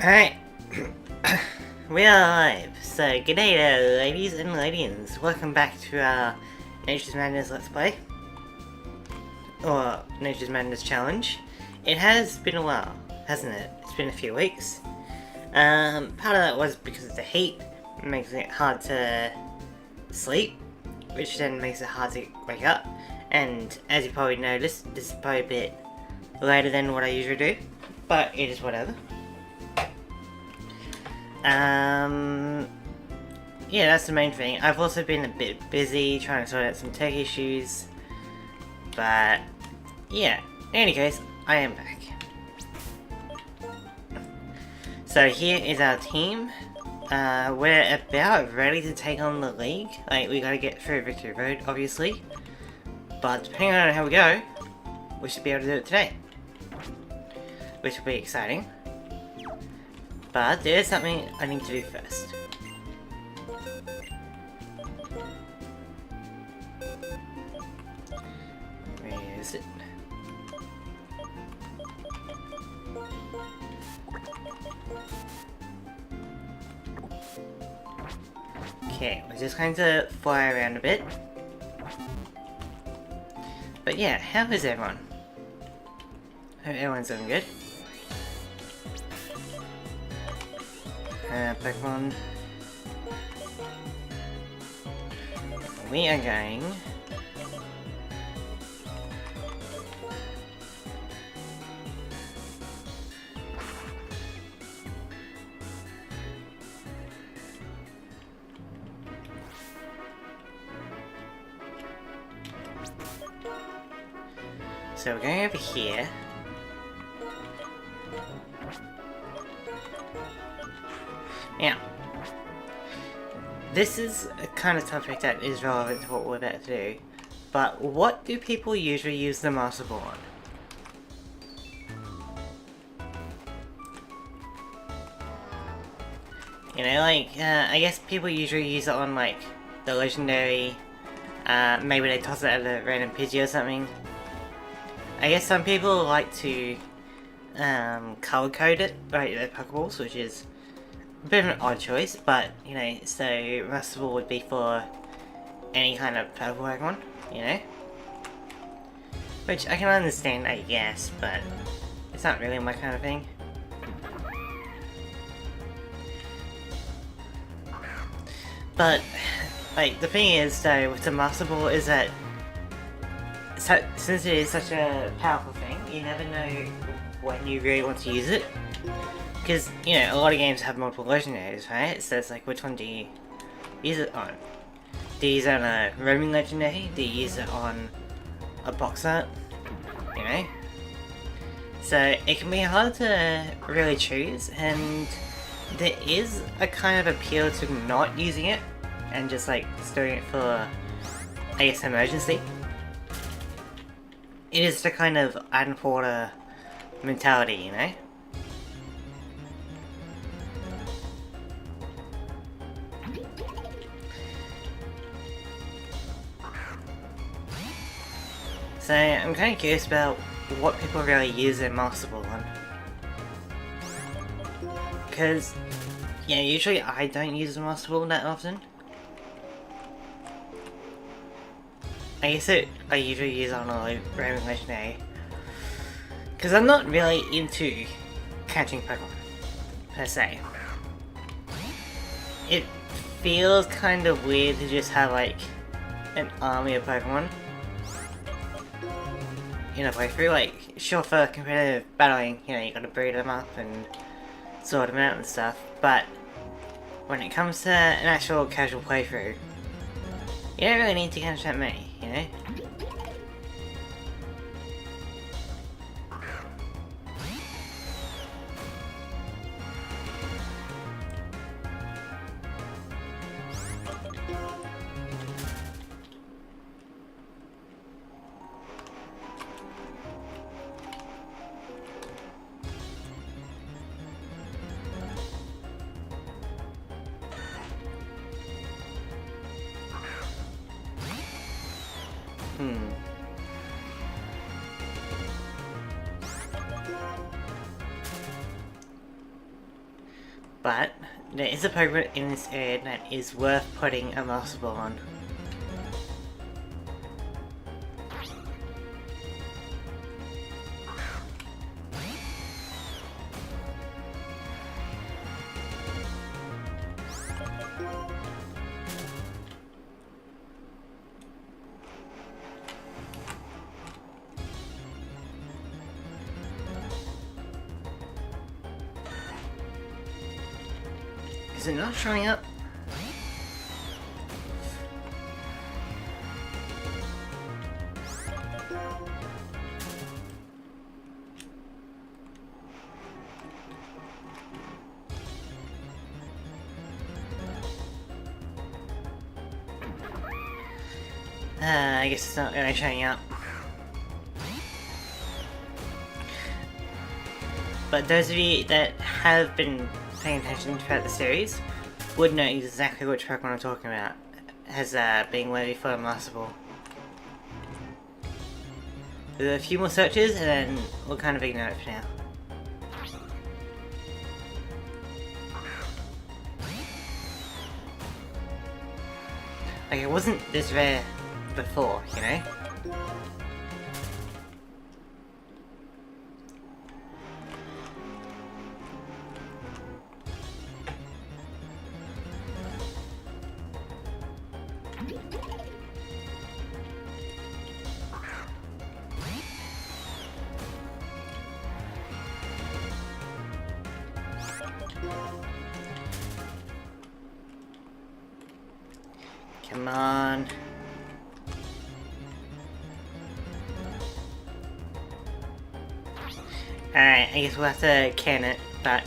Alright, we are live. So, g'day there, ladies and ladies. Welcome back to our Nature's Madness Let's Play. Or Nature's Madness Challenge. It has been a while, hasn't it? It's been a few weeks. Part of that was because of the heat. It makes it hard to sleep, which then makes it hard to wake up. And as you probably noticed, this is probably a bit later than what I usually do. But it is whatever. Yeah, that's the main thing. I've also been a bit busy trying to sort out some tech issues, but yeah, in any case, I am back. So here is our team. We're about ready to take on the league. Like, we gotta get through Victory Road, obviously, but depending on how we go, we should be able to do it today, which will be exciting. But there is something I need to do first. Where is it? Okay, we're just going to fly around a bit. But yeah, how is everyone? Hope everyone's doing good. Pokemon. We are going so we're going over here. Now, this is a kind of topic that is relevant to what we're about to do, but what do people usually use the Master Ball on? You know, like, I guess people usually use it on, like, the Legendary, maybe they toss it at a random Pidgey or something. I guess some people like to, color code it, right, their Pokeballs, which is a bit of an odd choice, but, you know, so Master Ball would be for any kind of purple Pokemon, you know? Which I can understand, I guess, but it's not really my kind of thing. But, like, the thing is, though, with the Master Ball is that, since it is such a powerful thing, you never know when you really want to use it. Because, you know, a lot of games have multiple legendaries, right? So it's like, which one do you use it on? Do you use it on a roaming legendary? Do you use it on a box art? You know? So it can be hard to really choose, and there is a kind of appeal to not using it and just like storing it for, I guess, emergency. It is the kind of Adam Porter mentality, you know? So I'm kind of curious about what people really use their Master Ball on. Because, yeah, usually I don't use the Master Ball that often. I guess I usually use it on a roaming legendary. Because I'm not really into catching Pokemon, per se. It feels kind of weird to just have like an army of Pokemon in a playthrough. Like, sure, for competitive battling, you know, you gotta breed them up and sort them out and stuff, but when it comes to an actual casual playthrough, you don't really need to catch that many, you know? But there is a Pokemon in this area that is worth putting a Master Ball on. Is it not showing up? I guess it's not really showing up. But those of you that have been paying attention throughout the series would know exactly which Pokemon I'm talking about as being worthy for a Master Ball. There's a few more searches and then we'll kind of ignore it for now. Like, it wasn't this rare before, you know? Come on. Alright, I guess we'll have to can it, but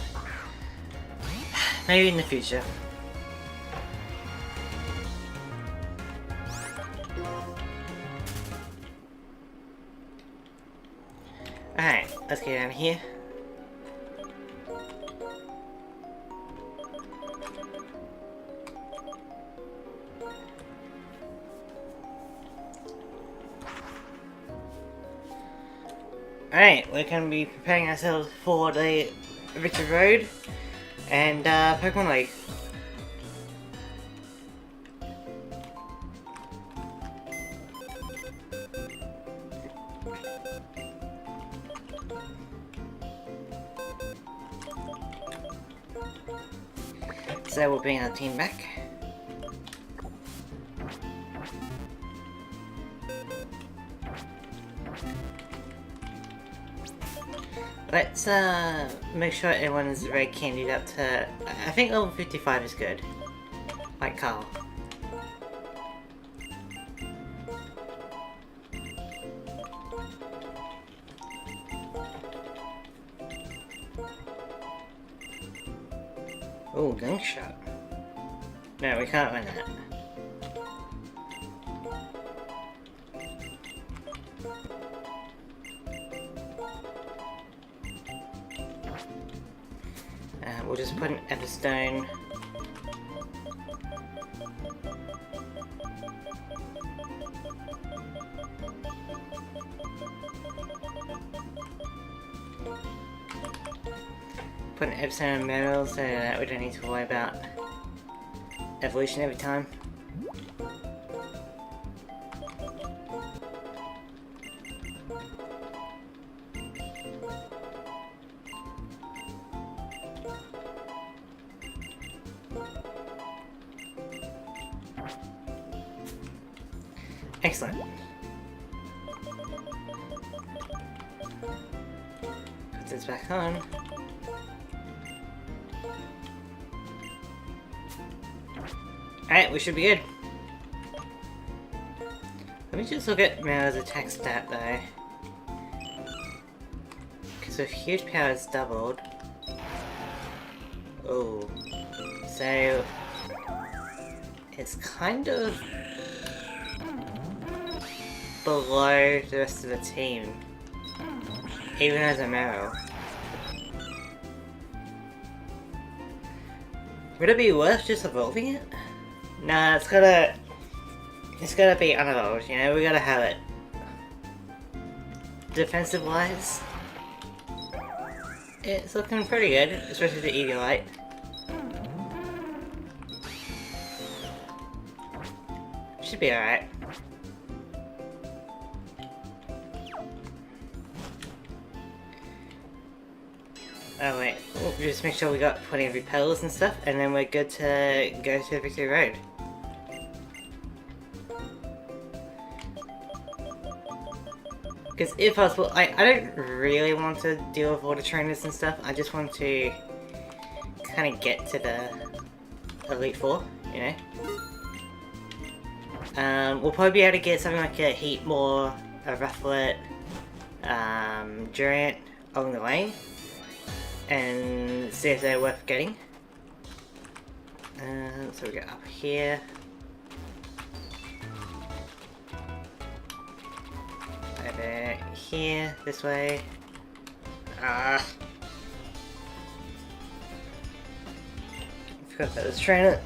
maybe in the future. Alright, let's get down here. Alright, we're going to be preparing ourselves for the Richard Road and Pokemon League. So we'll bring our team back. Let's make sure everyone is very candied up to, I think level 55 is good. Like Carl. Oh, Gunk Shot. No, we can't win that. We'll just put an Everstone. Put an Everstone in metal so that we don't need to worry about evolution every time. Excellent. Put this back on. Alright, we should be good. Let me just look at Meow's attack stat though. Because with huge power it's doubled. Oh. So it's kind of below the rest of the team, even as a Meryl. Would it be worth just evolving it? Nah, it's gotta be unevolved, you know, we gotta have it. Defensive wise, it's looking pretty good, especially the Eagle-Eye. Should be alright. Oh wait, just make sure we got plenty of repels and stuff, and then we're good to go to Victory Road. Because if possible, I don't really want to deal with all the trainers and stuff, I just want to kind of get to the Elite Four, you know? We'll probably be able to get something like a Heatmore, a Rufflet, Durant along the way, and see if they're worth getting. So we go up here. Over here, this way. Forgot about this trainer.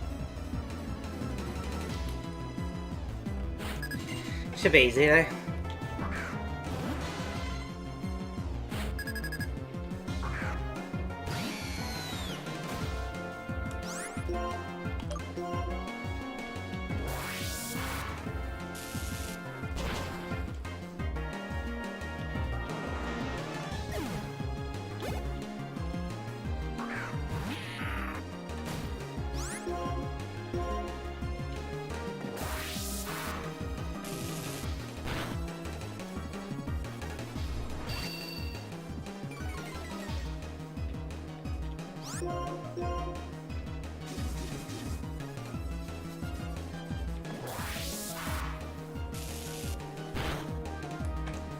Should be easy though.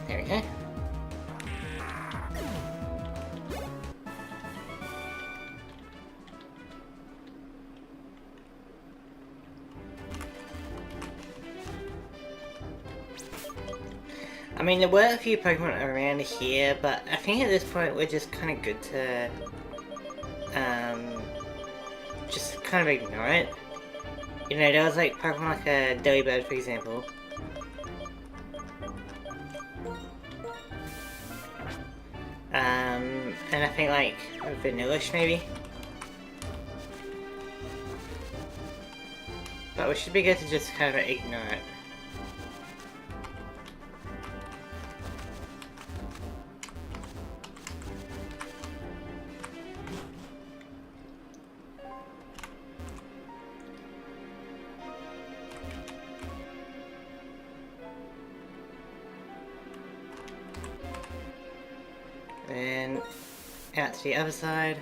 There we go. I mean, there were a few Pokemon around here, but I think at this point we're just kind of good to just kind of ignore it. You know, there was like Pokemon like a Delibird, for example. And I think like Vanillish maybe. But we should be good to just kind of ignore it. Then out to the other side.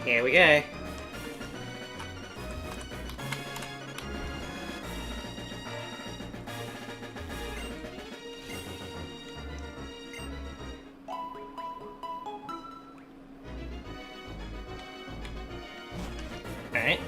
Here we go. Alright.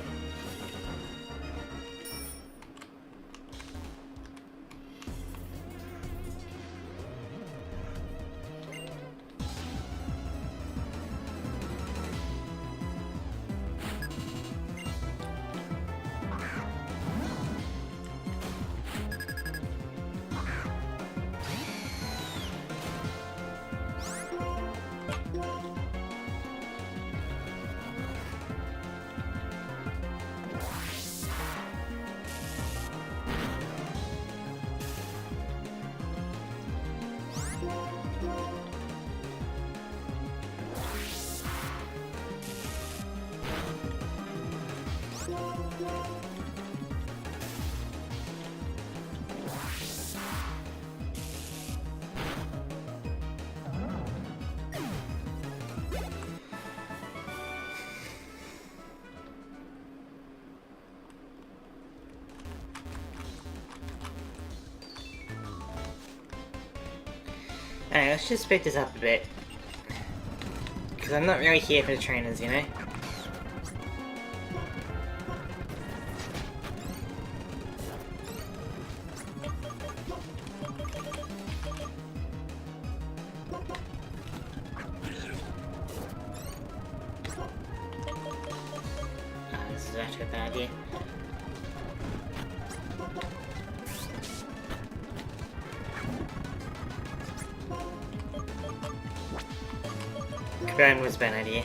Alright, let's just speed this up a bit. Because I'm not really here for the trainers, you know? This is actually a bad idea. Going was a bad idea.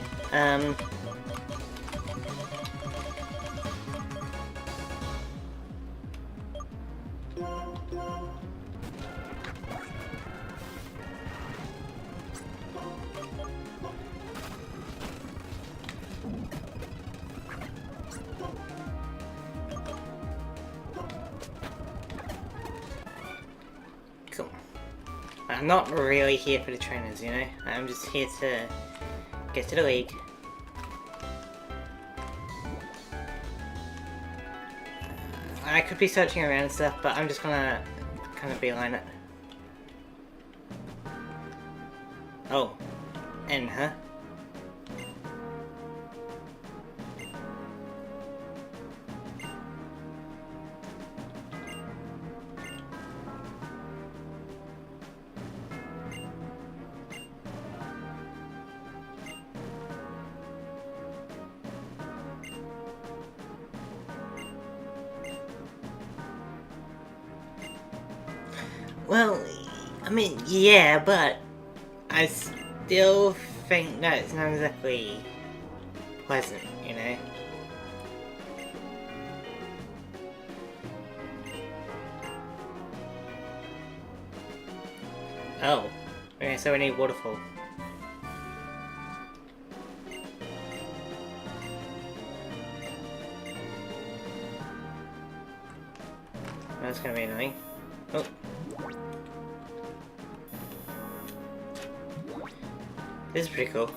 I'm not really here for the trainers, you know? I'm just here to get to the league. I could be searching around and stuff, but I'm just gonna kind of beeline it. Oh. N, huh? Well, I mean, yeah, but I still think that it's not exactly pleasant, you know? Oh. Okay, so we need waterfall. That's gonna be annoying. Oh. This is pretty cool.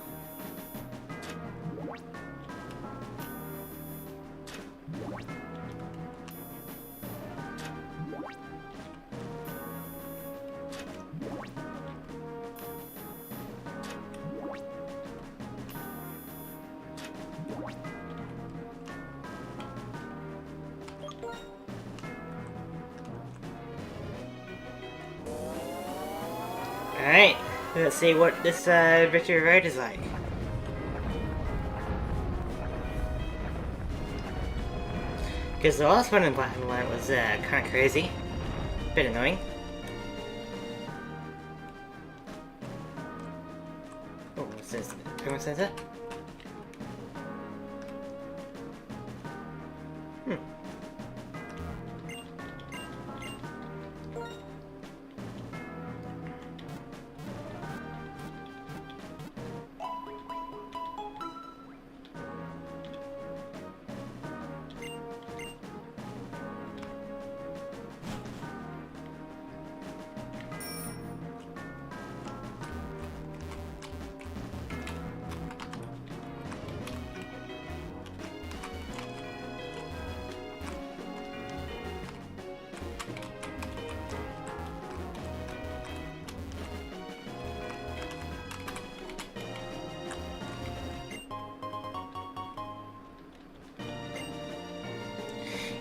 Alright, let's see what this Victory Road is like. Because the last one in Black and White was kind of crazy. Bit annoying. Oh, what's this? Pokemon Center?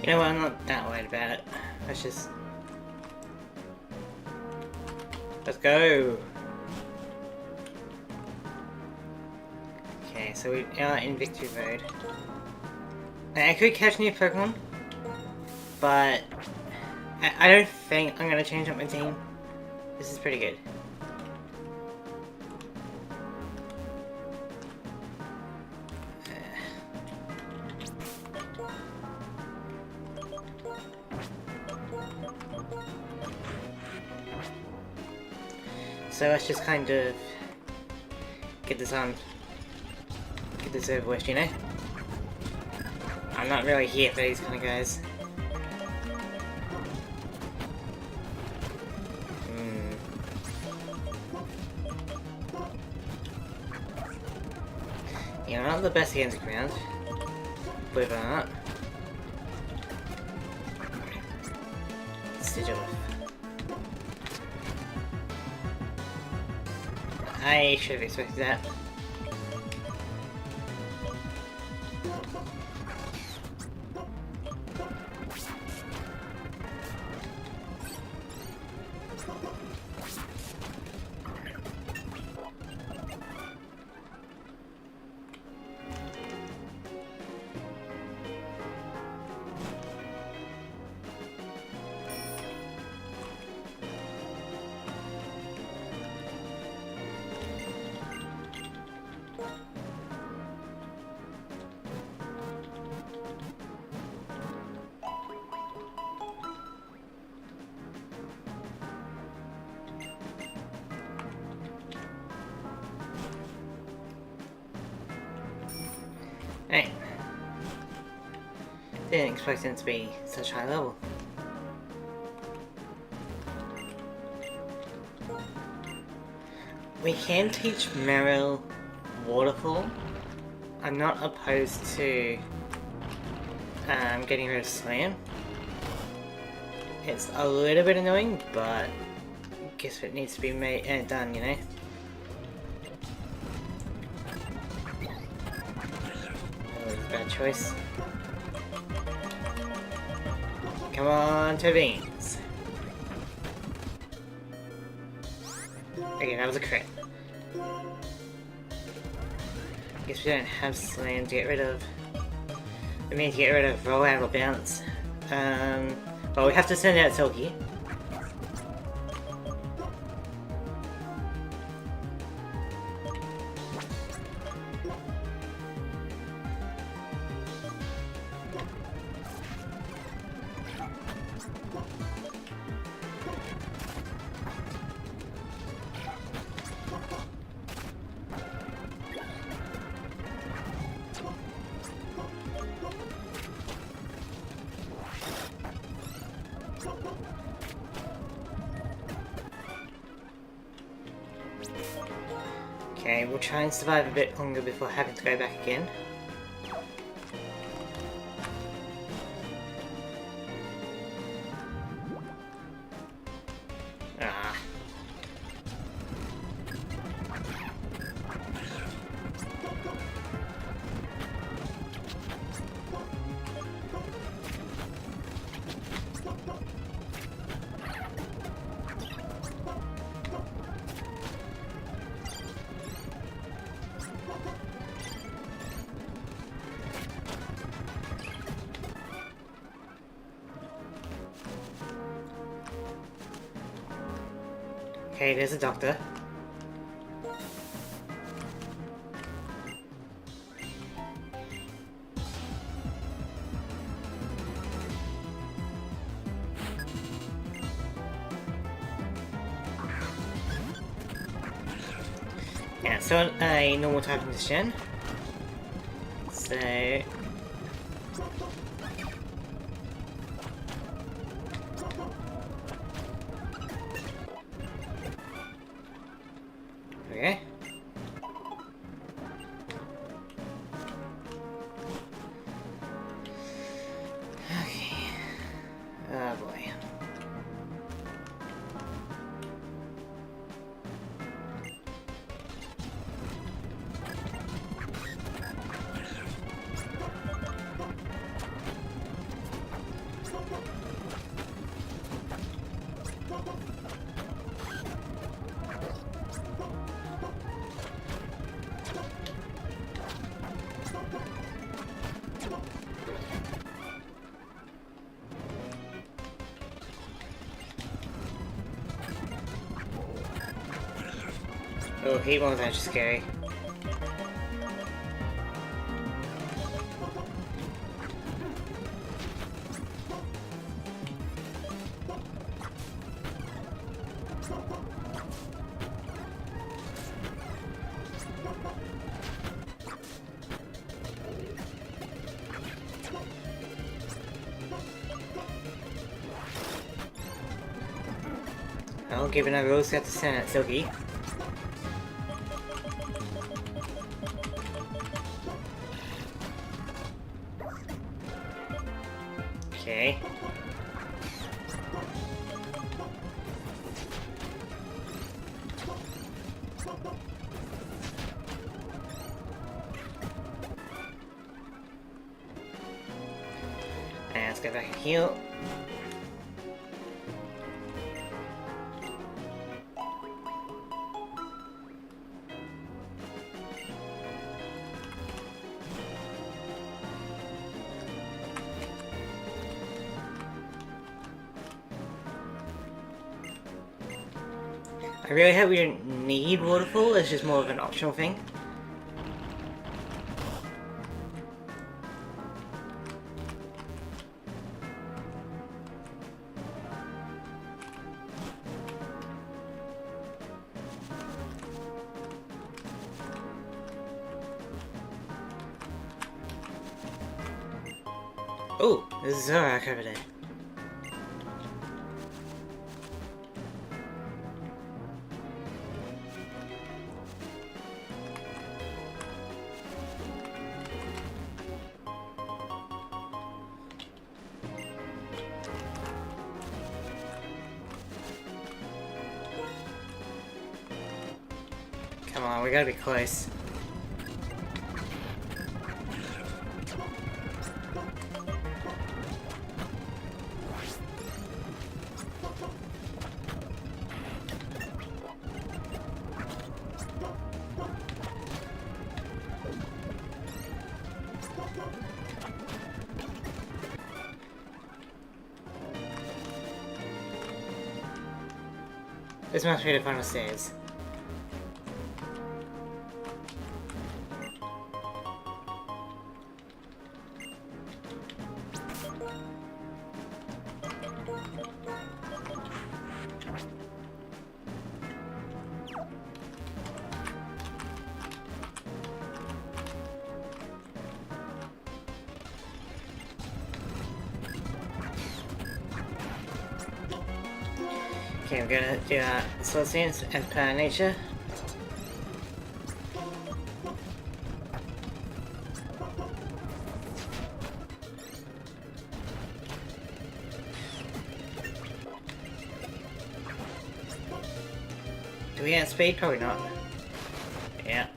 You know what, I'm not that worried about it. Let's just... Let's go! Okay, so we are in Victory Road. I could catch new Pokemon, but I don't think I'm gonna change up my team. This is pretty good. So let's just kind of get this over with, you know? I'm not really here for these kind of guys. You know, not the best against the ground, believe it or not. Sigil. I should have expected that. Hey. Didn't expect him to be such high level. We can teach Meryl Waterfall. I'm not opposed to getting rid of Slam. It's a little bit annoying, but I guess it needs to be done, you know? That was a bad choice. Come on, to beans. Okay, that was a crit. Guess we don't have Slam to get rid of. We need to get rid of Roll Out or Bounce. But we have to send out Silky. Okay, we'll try and survive a bit longer before having to go back again. Ah. Okay, there's a doctor. Yeah, so a normal type condition. So okay. Okay. Oh boy. Oh, heat one's actually scary. I'll give it a rose at the Senate, Silky. Okay. And let's go back and heal. I really hope we don't need Waterfall, it's just more of an optional thing. Oh, there's Zorak over there. Come on, we gotta be close. This must be the final stairs. Okay, we're gonna do our sword scenes as per nature. Do we get speed? Probably not. Yeah.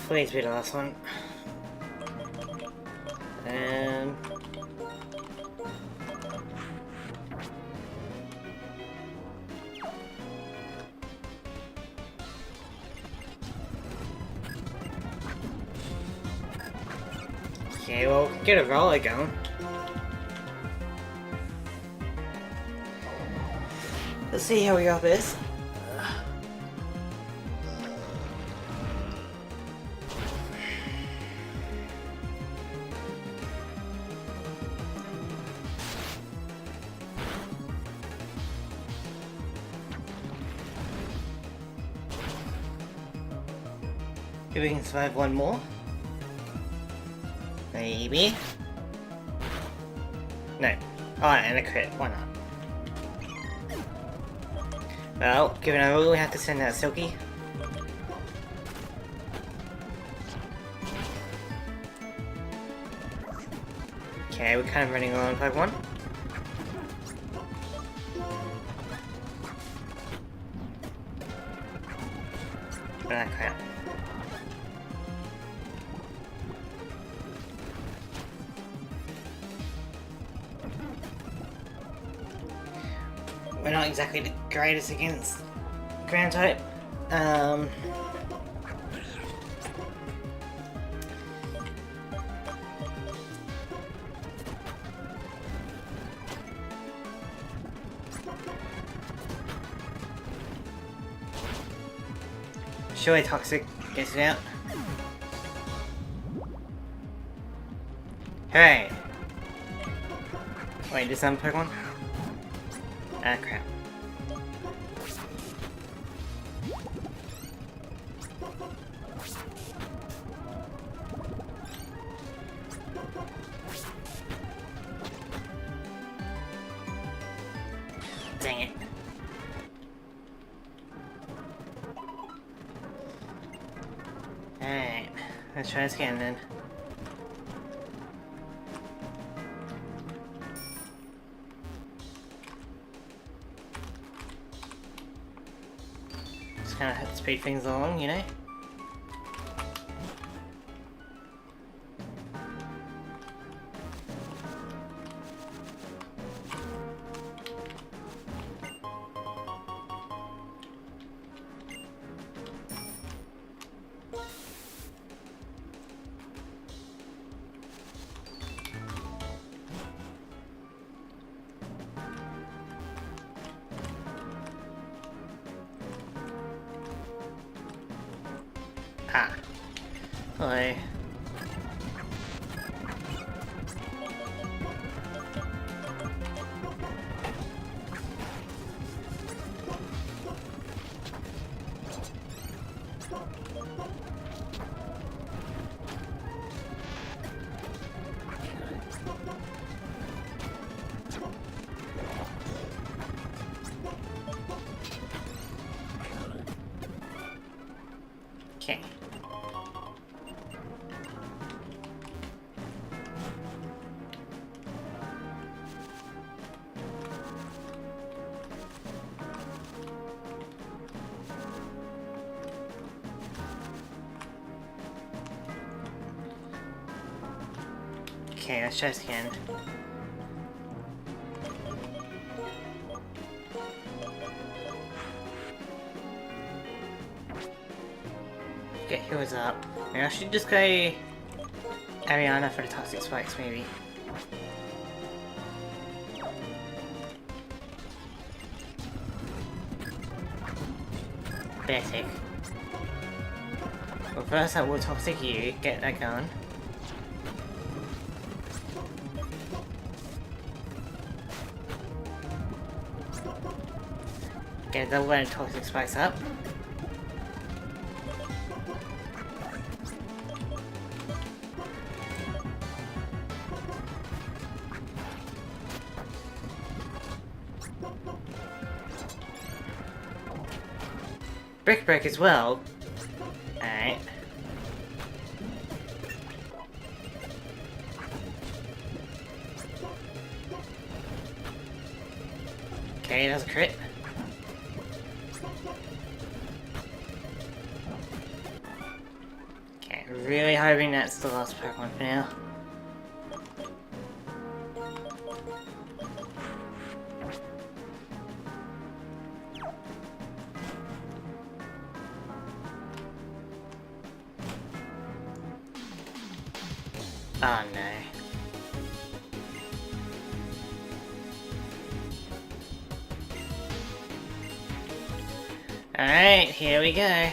Please be the last one. Okay, well, get a roller going. Let's see how we got this. If we can survive one more. Maybe. No. Oh, and a crit. Why not? Well, given our rule, we have to send out Silky. Okay, we're kind of running along 5-1. Ah, crap. We're not exactly the greatest against ground type. Surely Toxic gets it out. Hey! Wait, does that Pokemon? Ah, crap. Dang it. Alright, let's try this again then. Just kind of speed things along, you know? Ah. Hello. Okay, let's try this again. Get heals up. Maybe I should just go Ariana for the toxic spikes, maybe. Basic. Well, first I will toxic you, get that going. Get a double load of toxic spikes up. Brick break as well. Alright. Okay, that's a crit. Okay, really hoping that's the last Pokemon for now. Oh no. Alright, here we go.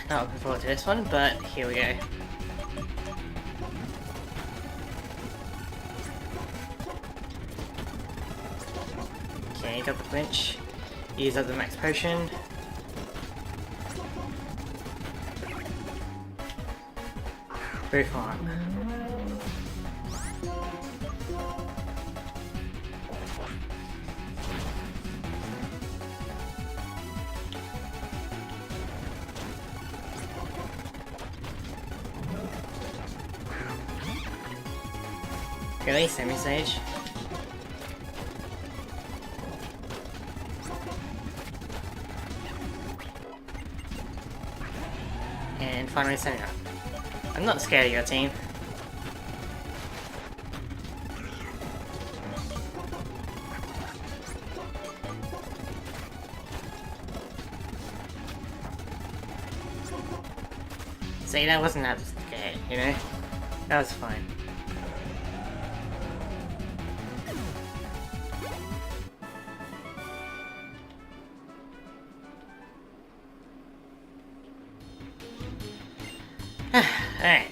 Not looking forward to this one, but here we go. Okay, double clinch. Use up the max potion. Very fun. Really? Semi-sage? And finally setting up. I'm not scared of your team. See, that wasn't that scared, you know? That was fine. Alright.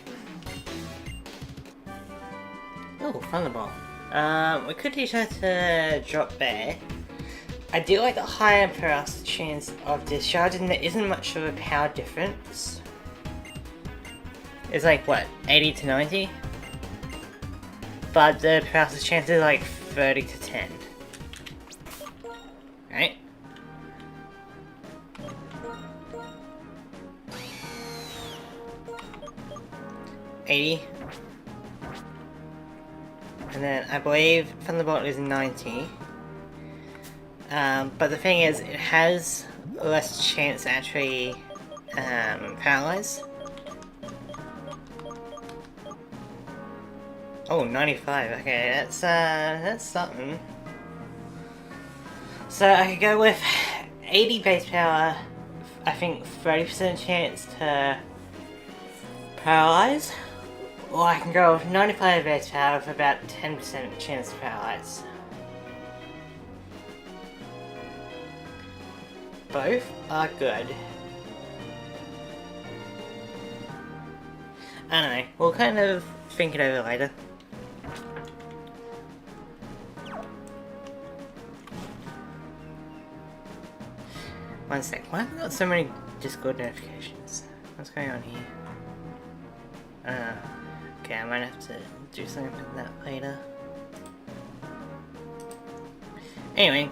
Oh, Thunderball. We could teach her to drop Bear. I do like the higher paralysis chance of discharging. There isn't much of a power difference. It's like, what, 80 to 90? But the paralysis chance is like 30 to 10. Right? $80. And then I believe Thunderbolt is 90. But the thing is, it has less chance to actually paralyze. Oh, 95. Okay, that's something. So I could go with 80 base power. I think 30% chance to paralyze. Or I can go with 95 base power with about 10% chance to paralyze. Both are good. I don't know, we'll kind of think it over later. One sec, why have I got so many Discord notifications? What's going on here? Okay, I might have to do something with that later. Anyway,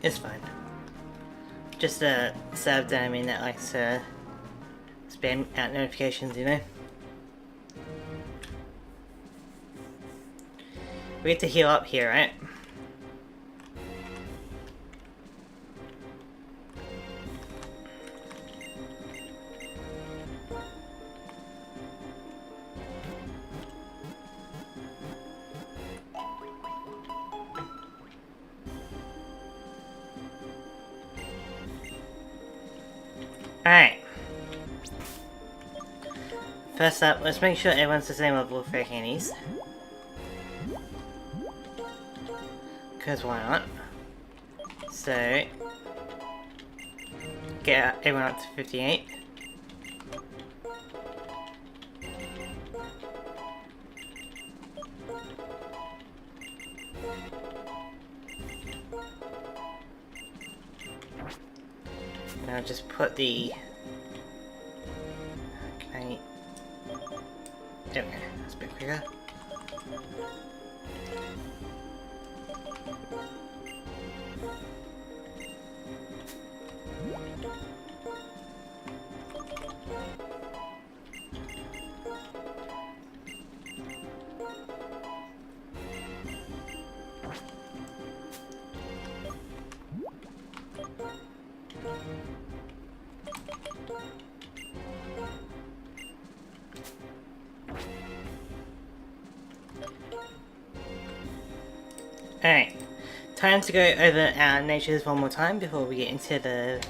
it's fine. Just a sub that that likes to spam out notifications, you know? We get to heal up here, right? Alright. First up, let's make sure everyone's the same level for candies. Because why not? So, get everyone up to 58. Now just put the... Okay. There we go, that's a bit quicker. Alright, time to go over our natures one more time before we get into the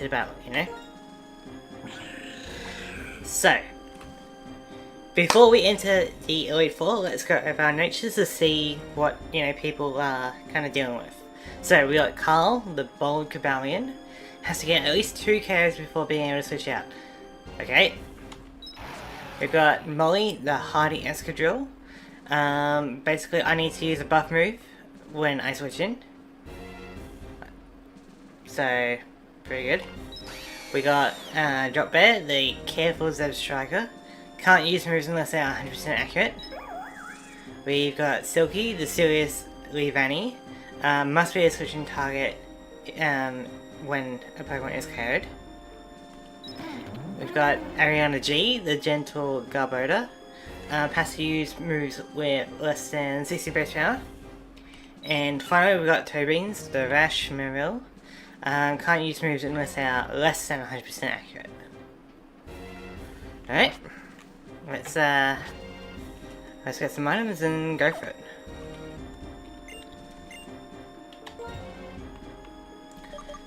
battle, you know? So, before we enter the Elite Four, let's go over our natures to see what, you know, people are kind of dealing with. So, we got Carl, the bold Cabalion, has to get at least 2 KOs before being able to switch out. Okay. We've got Molly, the hardy Escadrille. Basically, I need to use a buff move when I switch in. So, pretty good. We got Drop Bear, the careful Zeb Striker. Can't use moves unless they are 100% accurate. We've got Silky, the serious Leavanny. Must be a switching target when a Pokemon is KO'd. We've got Ariana G, the gentle Garbodor. Has to use moves with less than 60 base power. And finally we've got Tobeans, the Rash Marill. Can't use moves unless they are less than 100% accurate. Alright. Let's get some items and go for it.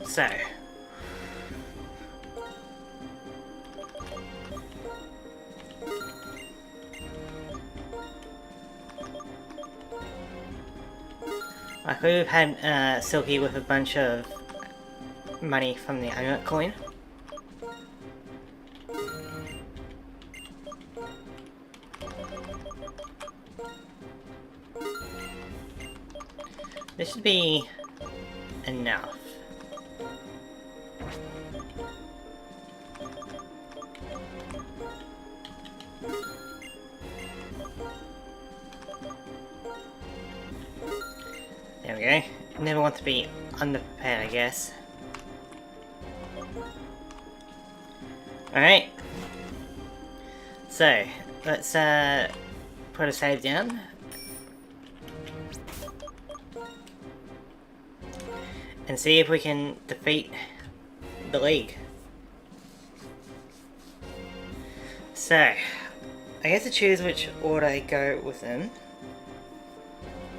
So. I could have had Silky with a bunch of money from the amulet coin. This should be enough. There we go. Never want to be underprepared, I guess. Alright. So, let's put a save down. And see if we can defeat the league. So, I get to choose which order I go within.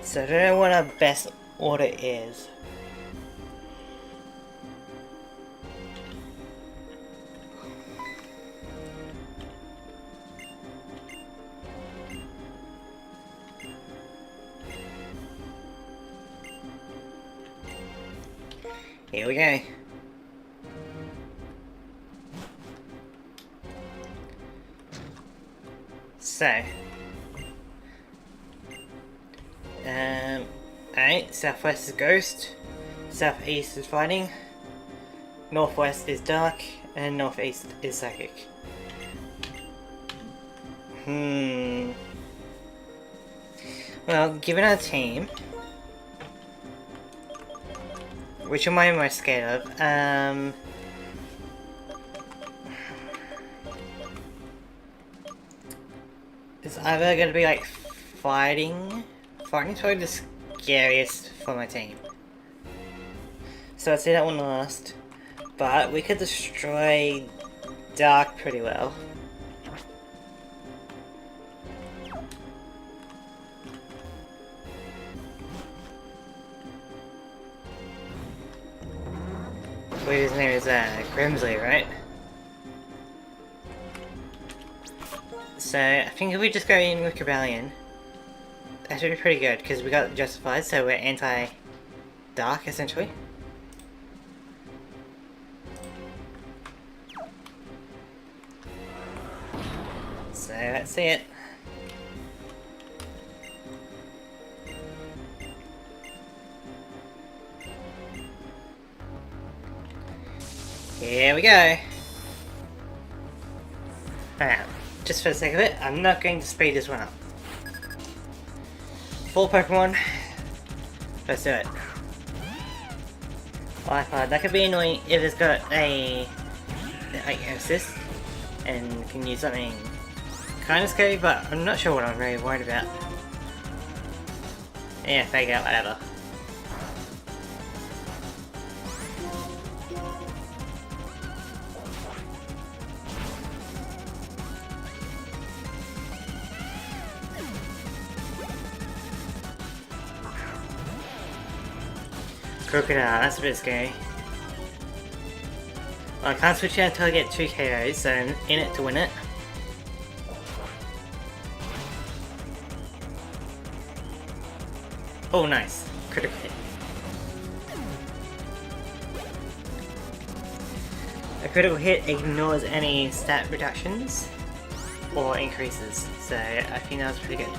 So I don't know what our best order is. Here we go. So. Alright, southwest is Ghost, southeast is Fighting, northwest is Dark, and northeast is Psychic. Well, given our team, which am I most scared of? It's either gonna be like Fighting's probably the scariest for my team. So I'd say that one last. But we could destroy Dark pretty well. I believe his name is Grimsley, right? So I think if we just go in with Rebellion, that should be pretty good because we got Justified, so we're anti-dark essentially. So let's see it. Here we go. Alright, just for the sake of it, I'm not going to speed this one up. 4 Pokemon. Let's do it. Wi-Fi, that could be annoying if it's got a assist and can use something kind of scary, but I'm not sure what I'm really worried about. Yeah, fake out, whatever. Crocodile, that's a bit scary. Well, I can't switch out until I get 2 KOs, so I'm in it to win it. Oh, nice. Critical hit. A critical hit ignores any stat reductions or increases, so I think that was pretty good.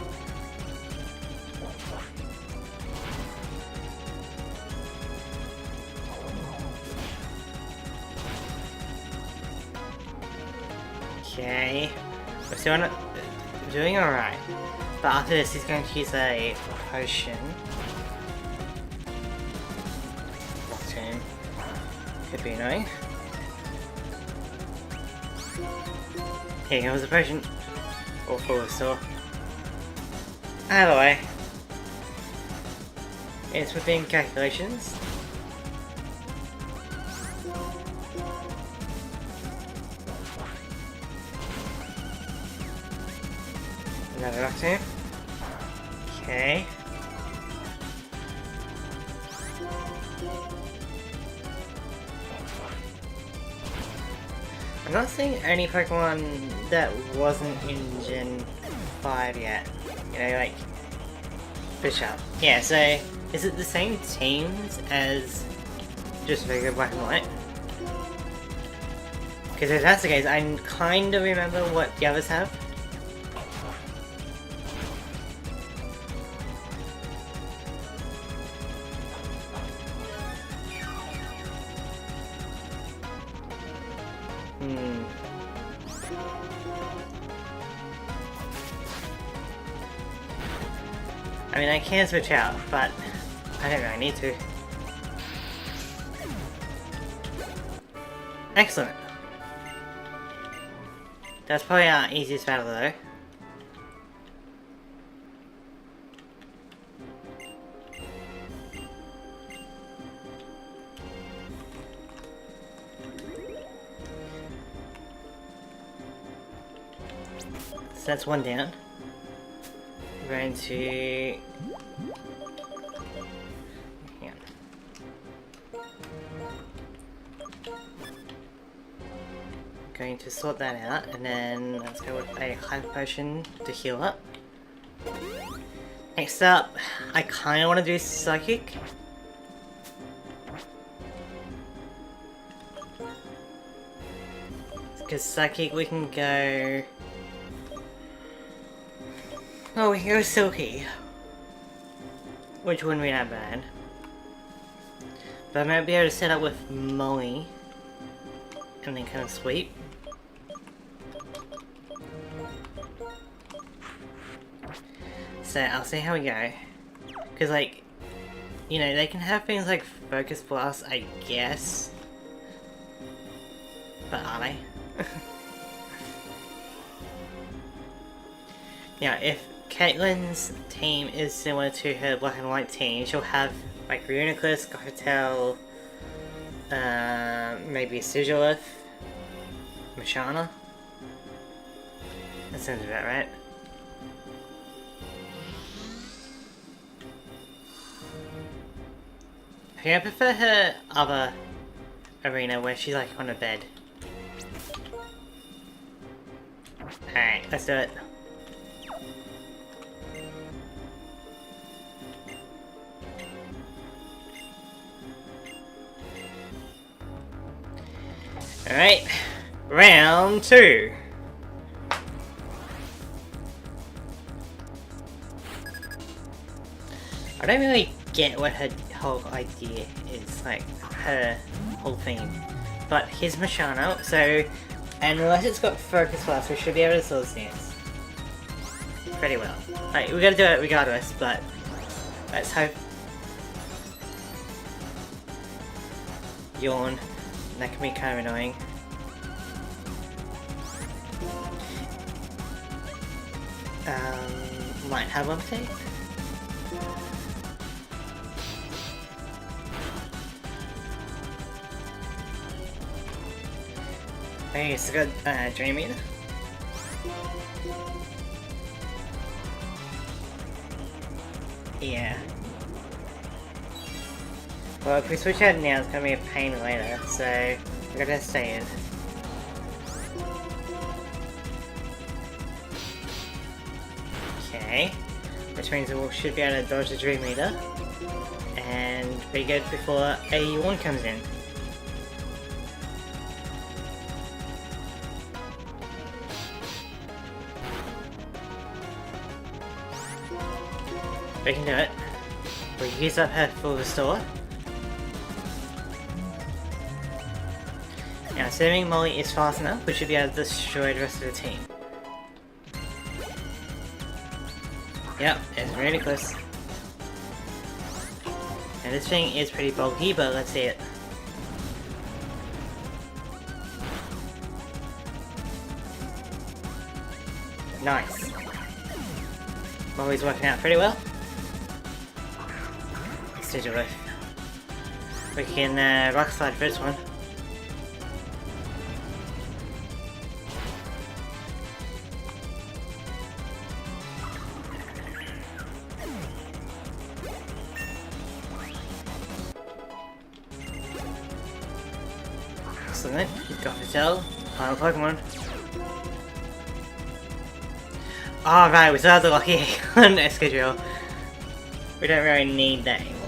Okay, we're doing alright. But after this, he's going to use a potion. Nocturne. Could be annoying. Here goes the potion. Or full store. Either way, it's within calculations. Another Nocturne. Okay. I'm not seeing any Pokemon that wasn't in Gen 5 yet. You know, like Bishop. Yeah, so is it the same teams as just regular Black and White? Because if that's the case, I kind of remember what the others have. I mean, I can switch out, but I don't really need to. Excellent. That's probably our easiest battle though. So that's one down. We're going to... hang on. Going to sort that out, and then let's go with a Hyper Potion to heal up. Next up, I kind of want to do Psychic. Because Psychic we can go... oh, we can go Silky. Which wouldn't be that bad. But I might be able to set up with Molly. And then kind of sweep. So I'll see how we go. Because like, you know, they can have things like Focus Blast, I guess. But are they? Yeah, if Caitlin's team is similar to her Black and White team, she'll have like Reuniclus, Gothitelle, maybe Sigilith, Mashana. That sounds about right. I think I prefer her other arena where she's like on a bed. Alright, let's do it. Alright, round 2. I don't really get what her whole idea is, like, her whole theme. But here's Mashano, so... And unless it's got Focus Blast, we should be able to Sword Stance. Pretty well. Like, we gotta do it regardless, but... Let's hope... Yawn. That can be kind of annoying. Might have one thing. Hey, it's a good Dream Eater. Yeah. Well, if we switch out now, it's gonna be a pain later, so we're gonna stay in. Okay. Which means we should be able to dodge the Dream Eater and be good before a one comes in. We can do it. We'll use up her full restore. Now, assuming Molly is fast enough, we should be able to destroy the rest of the team. Yep, it's really close. And this thing is pretty bulky, but let's see it. Nice. Molly's working out pretty well. We can rock slide for this one. Excellent. Got the tail. Final Pokemon. Oh right, we still have the lucky on Escadrille. We don't really need that anymore.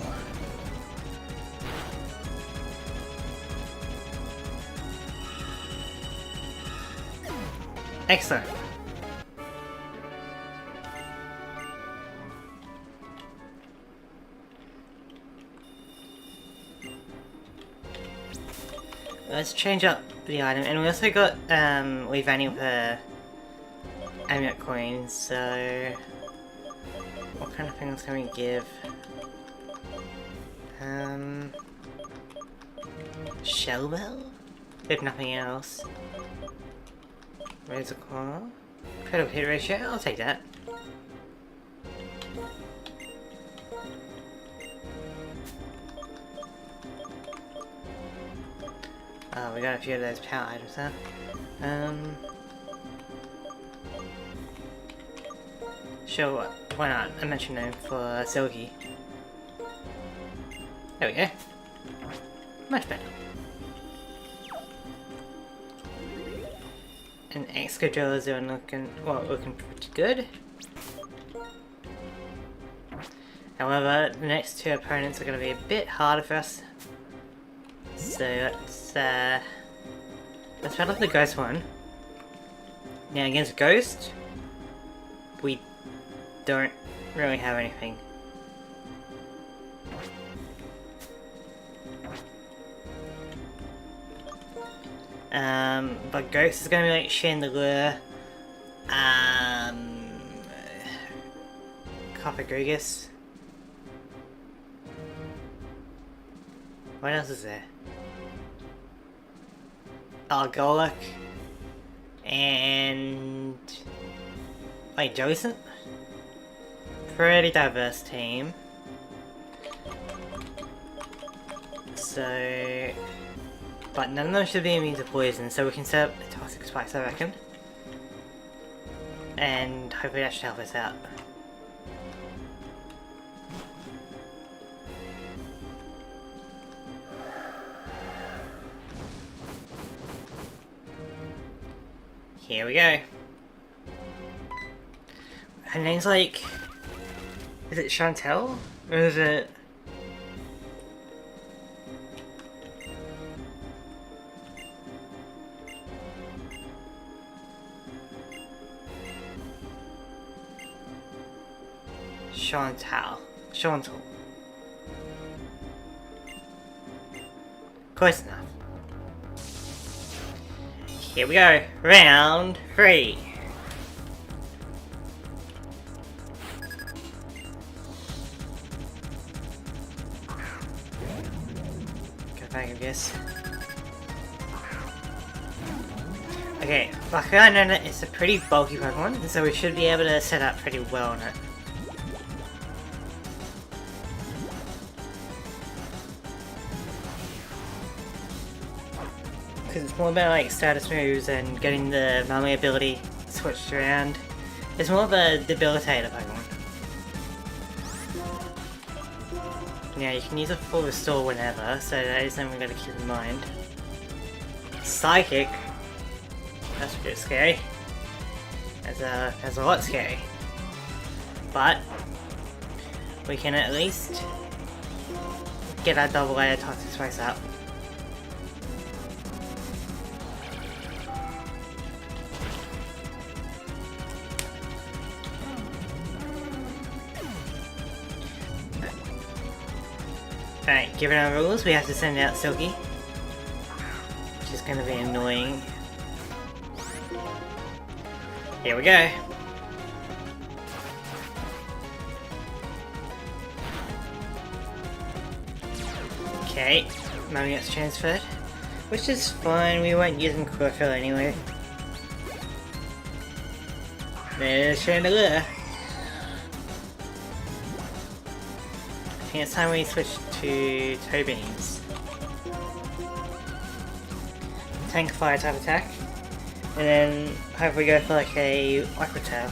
Excellent. Let's change up the item, and we also got Leavani with her amulet coins, so what kind of things can we give? Shell Bell? If nothing else. Razor Claw. Critical hit ratio, I'll take that. Oh, we got a few of those power items, huh? Sure, why not? I mentioned them for Silky. There we go. Much better. And Excadrill is looking pretty good. However, the next two opponents are going to be a bit harder for us. So let's start off the Ghost one. Now against Ghost, we don't really have anything. But Ghost is going to be like Chandelure, Coppergrigus. What else is there? Oh, Golok. And... wait, Jolison? Pretty diverse team. So... but none of them should be immune to poison, so we can set up a Toxic Spikes, I reckon. And hopefully that should help us out. Here we go. Her name's like... Is it Chantel? Or is it... Chantal. Close enough. Here we go. Round 3. Go back, I guess. Okay, luckily I know that it's a pretty bulky Pokemon, so we should be able to set up pretty well on it. Because it's more about like status moves and getting the Mummy ability switched around. It's more of a debilitator Pokemon. Yeah, you can use a full restore whenever, so that is something we've got to keep in mind. Psychic. That's a bit scary. That's a lot scary. But we can at least get our double layer toxic spice up. Alright, given our rules, we have to send out Silky, which is going to be annoying. Here we go. Okay, Mummy gets transferred, which is fine, we weren't using Chlorophyll anyway. There's Chandelier. I think it's time we switch to Toe Beams. Tank Fire type attack. And then hopefully go for like a Aqua Tail.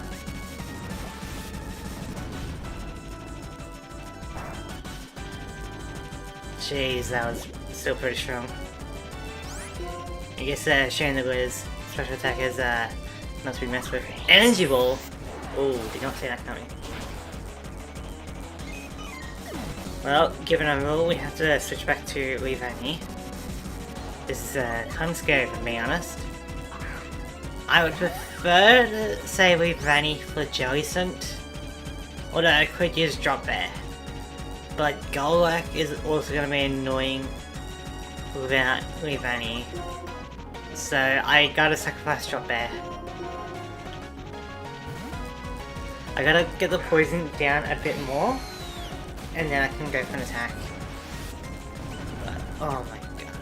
Jeez, that was still pretty strong. I guess Chandelier's special attack is not to be messed with. Energy Ball! Ooh, did not see that coming. Well, given our rule, we have to switch back to Leavanny. This is kind of scary for me, honest. I would prefer to say Leavanny for Jellicent, although I could use Drop Bear. But Golak is also going to be annoying without Leavanny, so I gotta sacrifice Drop Bear. I gotta get the poison down a bit more, and then I can go for an attack. But, oh my god.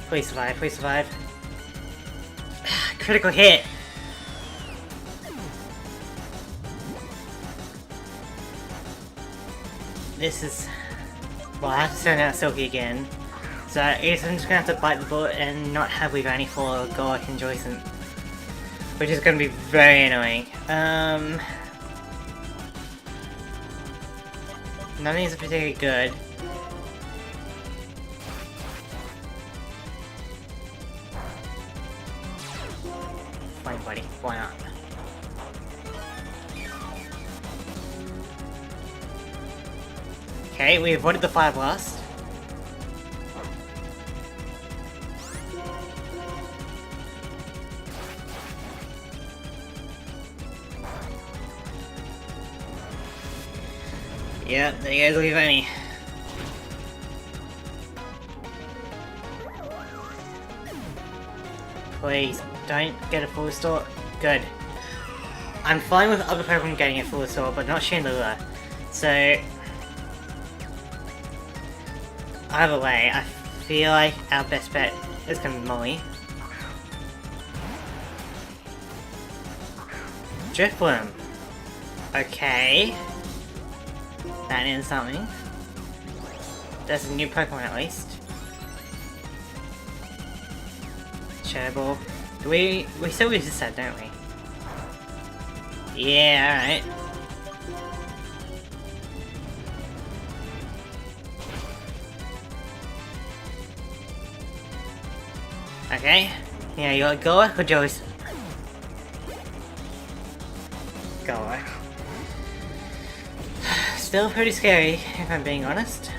Please survive, please survive. Critical hit! This is... Well, I have to send out Silky again. So either I'm just gonna have to bite the bullet and not have Leavanny for Golak and Jellicent, which is gonna be very annoying. None of these are particularly good. Fine, buddy. Why not? Okay, we avoided the Fire Blast. Yep, there you go, Leavanny. Please, don't get a full restore. Good. I'm fine with other Pokemon getting a full restore, but not Chandelier. So... either way, I feel like our best bet is going to be Molly. Drifloon. Okay. That is something. That's a new Pokemon at least. Shadow Ball. We still use that, don't we? Yeah, alright. Okay. Yeah, you got Golak or Jellicent? still pretty scary, if I'm being honest.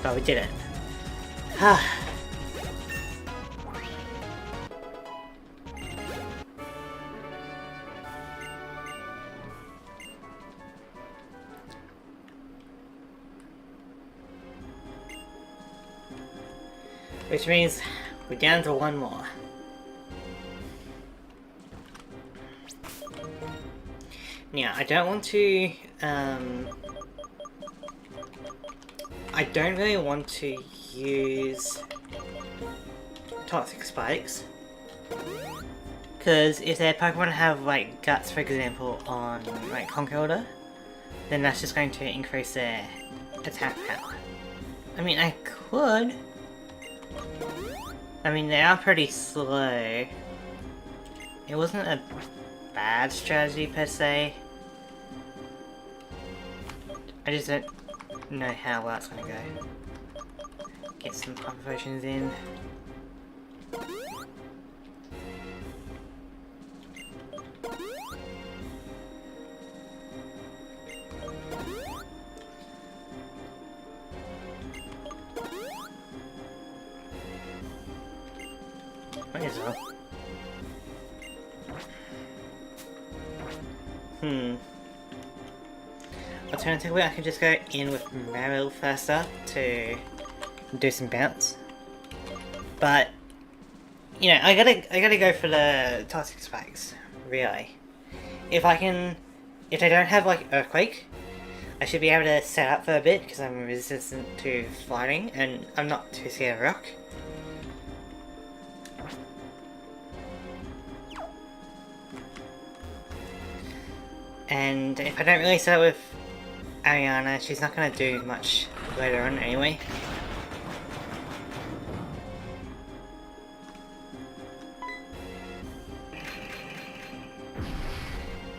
But we did it. Which means we're down to one more. Now, I don't want to, I don't really want to use toxic spikes, because if their Pokemon have like guts, for example, on like Conkeldurr, then that's just going to increase their attack power. I mean, I could. I mean, they are pretty slow. It wasn't a bad strategy per se. I just don't know how well it's gonna go. Get some pump potions in. Might as well. Alternatively, I could just go in with Marill first up to do some bounce. But you know, I gotta go for the toxic spikes, really. If they don't have like Earthquake, I should be able to set up for a bit because I'm resistant to fighting and I'm not too scared of rock. And if I don't really set up with Ariana, she's not going to do much later on anyway.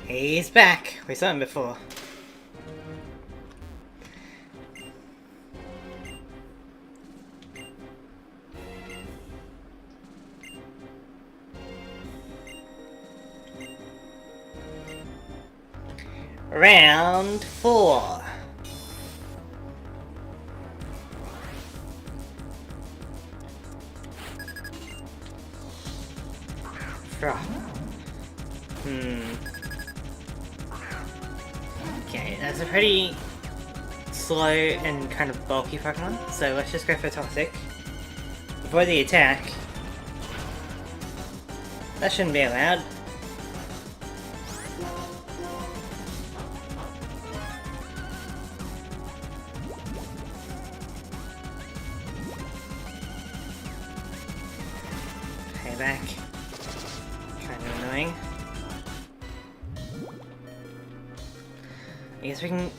He's back! We saw him before. Round 4. Okay, that's a pretty slow and kind of bulky Pokemon, so let's just go for Toxic. Avoid the attack. That shouldn't be allowed. Back. Kind of annoying. I guess we can...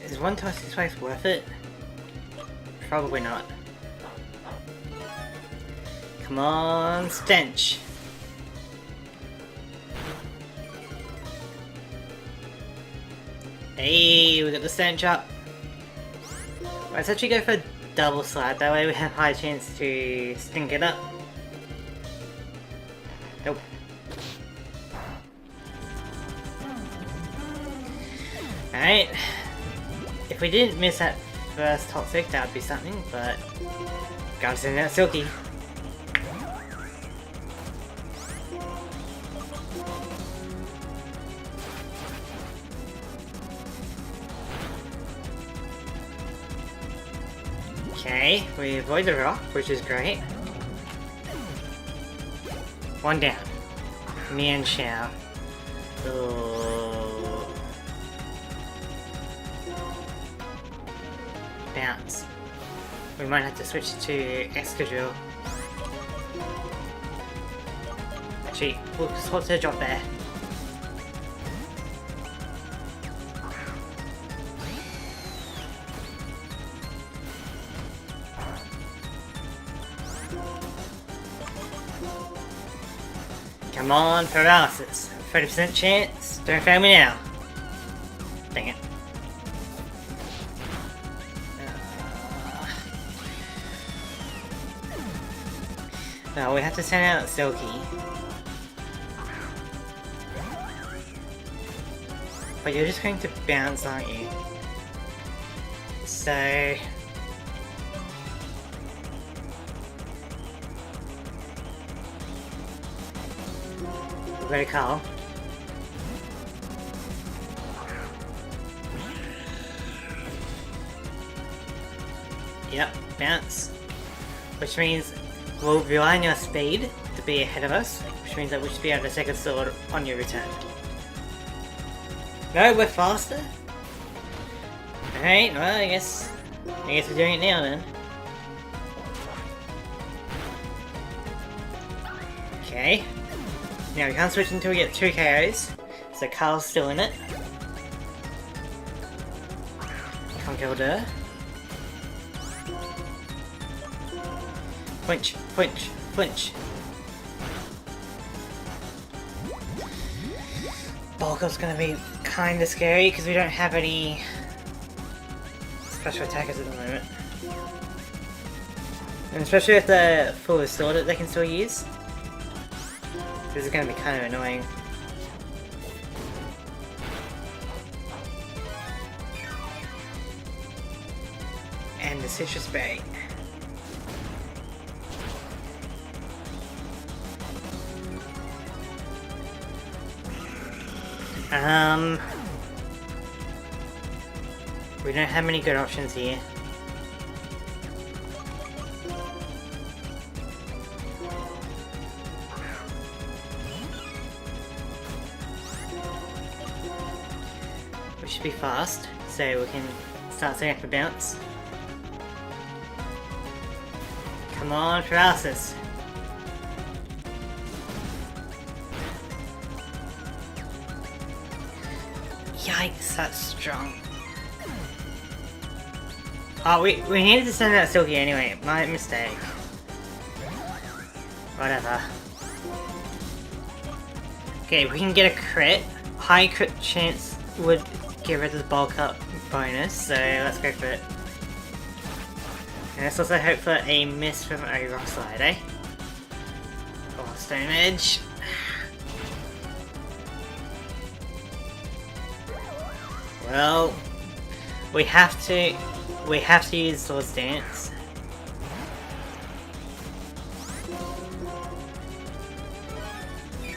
Is one Toxic Spike worth it? Probably not. Come on, Stench! Hey, we got the Stench up! Let's actually go for double slide, that way we have high chance to stink it up. Nope. Alright. If we didn't miss that first Toxic, that would be something, but gotta send out Silky. Okay, we avoid the rock, which is great. One down. Mian Xiao. Bounce. We might have to switch to Excadrill. Actually, we'll swap to a drop there. Come on, paralysis. 30% chance. Don't fail me now. Dang it. Well, we have to send out Silky. But you're just going to bounce, aren't you? So... Ready, Carl? Yep, bounce. Which means we'll rely on your speed to be ahead of us, which means that we should be able to take a sword on your return. No, we're faster? Alright, well I guess we're doing it now then. Okay. Now we can't switch until we get 2 KOs, so Carl's still in it. Poketuber. Flinch, flinch, flinch. Bulkup's gonna be kinda scary because we don't have any special attackers at the moment. And especially with the full sword that they can still use. This is gonna be kind of annoying. And the citrus berry. We don't have many good options here. We should be fast, so we can start setting up a bounce. Come on, paralysis! Yikes, that's strong. Oh, we needed to send out Silky anyway. My mistake. Whatever. Okay, we can get a crit. High crit chance would get rid of the bulk up bonus, so let's go for it. And let's also hope for a miss from a rock slide, eh? Or stone edge. Well, we have to use Swords Dance.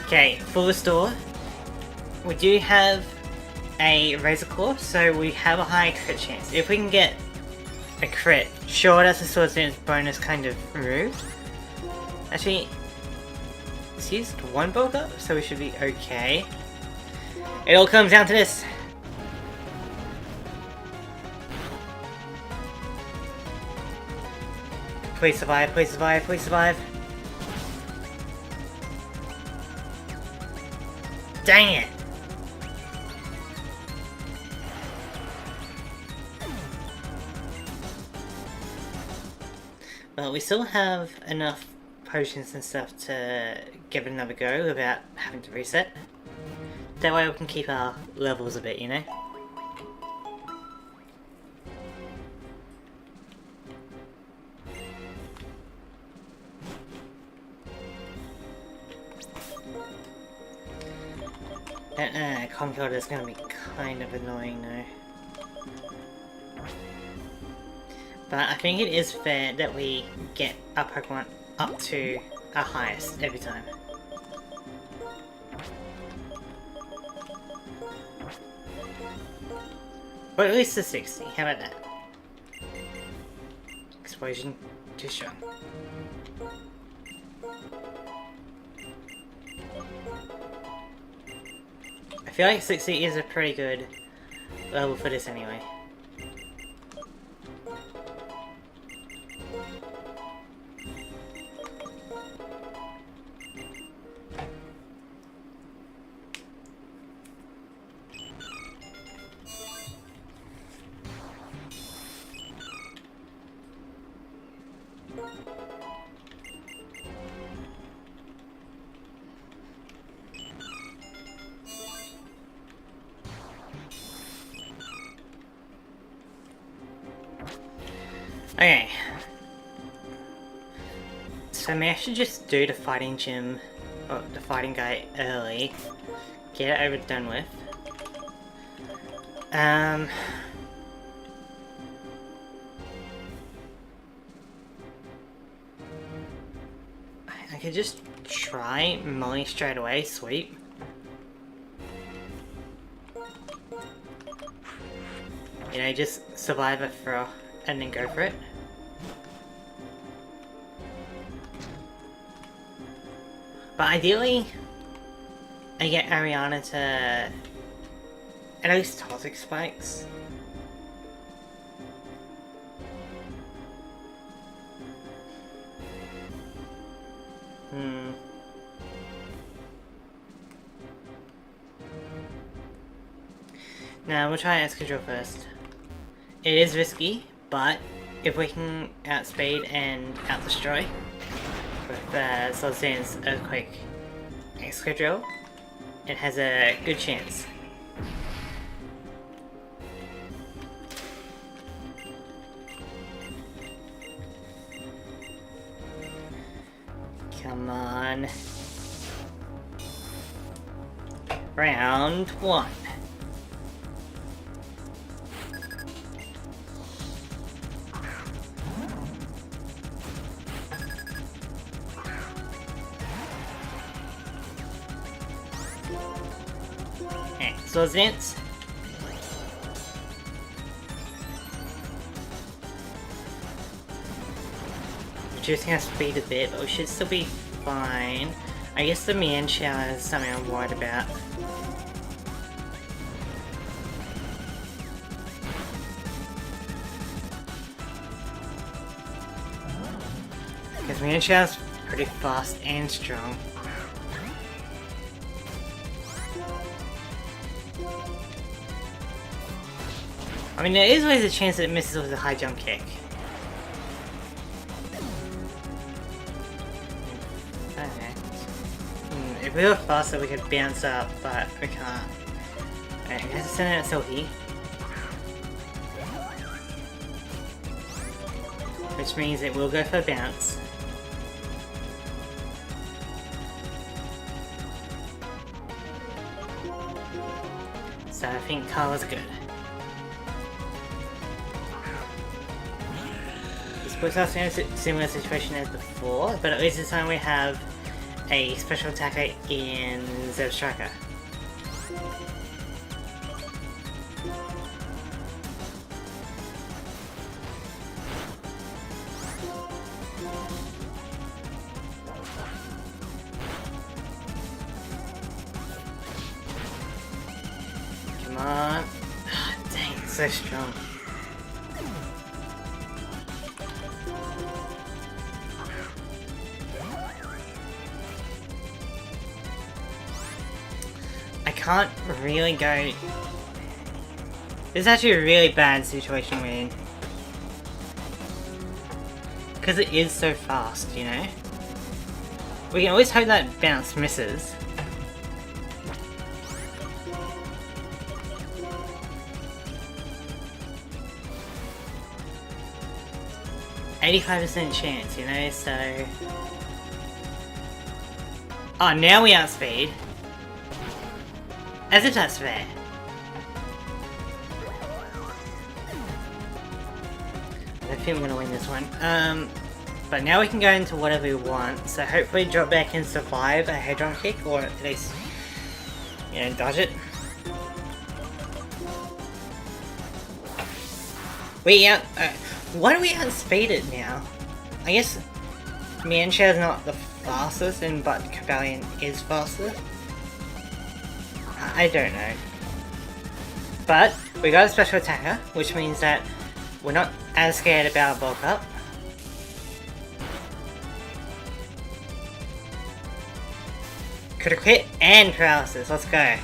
Okay, full restore. We do have a Razor Claw, so we have a high crit chance. If we can get a crit, sure that's a Swords Dance bonus kind of removed. Actually, it's used one bulk up, so we should be okay. It all comes down to this. Please survive, please survive, please survive. Dang it! Well, we still have enough potions and stuff to give it another go without having to reset. That way we can keep our levels a bit, you know? Poketuber is gonna be kind of annoying though. But I think it is fair that we get our Pokemon up to our highest every time. Or at least to 60, how about that? Explosion, too strong. I feel like 60 is a pretty good level for this anyway. Okay. So maybe I should just do the fighting gym, or the fighting guy early. Get it over done with. I could just try Molly straight away, sweep. You know, just survive a throw and then go for it. But ideally, I get Ariana to at least toxic spikes. Now we'll try Excadrill first. It is risky, but if we can outspeed and outdestroy with Sword Dance Earthquake Excadrill, it has a good chance. Come on. Round 1. Sword Dance. Reducing our speed a bit, but we should still be fine. I guess the Mian Shower is something I'm worried about. Because Mian Shower's pretty fast and strong. I mean, there is always a chance that it misses with a high jump kick. Okay. If we were faster, we could bounce up, but we can't. Alright, let's send out Silky. Which means it will go for a bounce. So I think Carla's good. Puts us in a similar situation as before, but at least this time we have a special attacker in Zeb Striker. Come on. Oh, dang, it's so strong. Can't really go. This is actually a really bad situation we're in. Because it is so fast, you know? We can always hope that bounce misses. %85 chance, you know, so... Oh, now we outspeed. As if that's fair. I don't think we're gonna win this one. But now we can go into whatever we want. So hopefully drop back and survive a headron kick, or at least, you know, dodge it. Why do we outspeed it now? I guess Mienshao is not the fastest, but Cobalion is faster. I don't know. But we got a special attacker, which means that we're not as scared about bulk up. Critical hit and paralysis, let's go.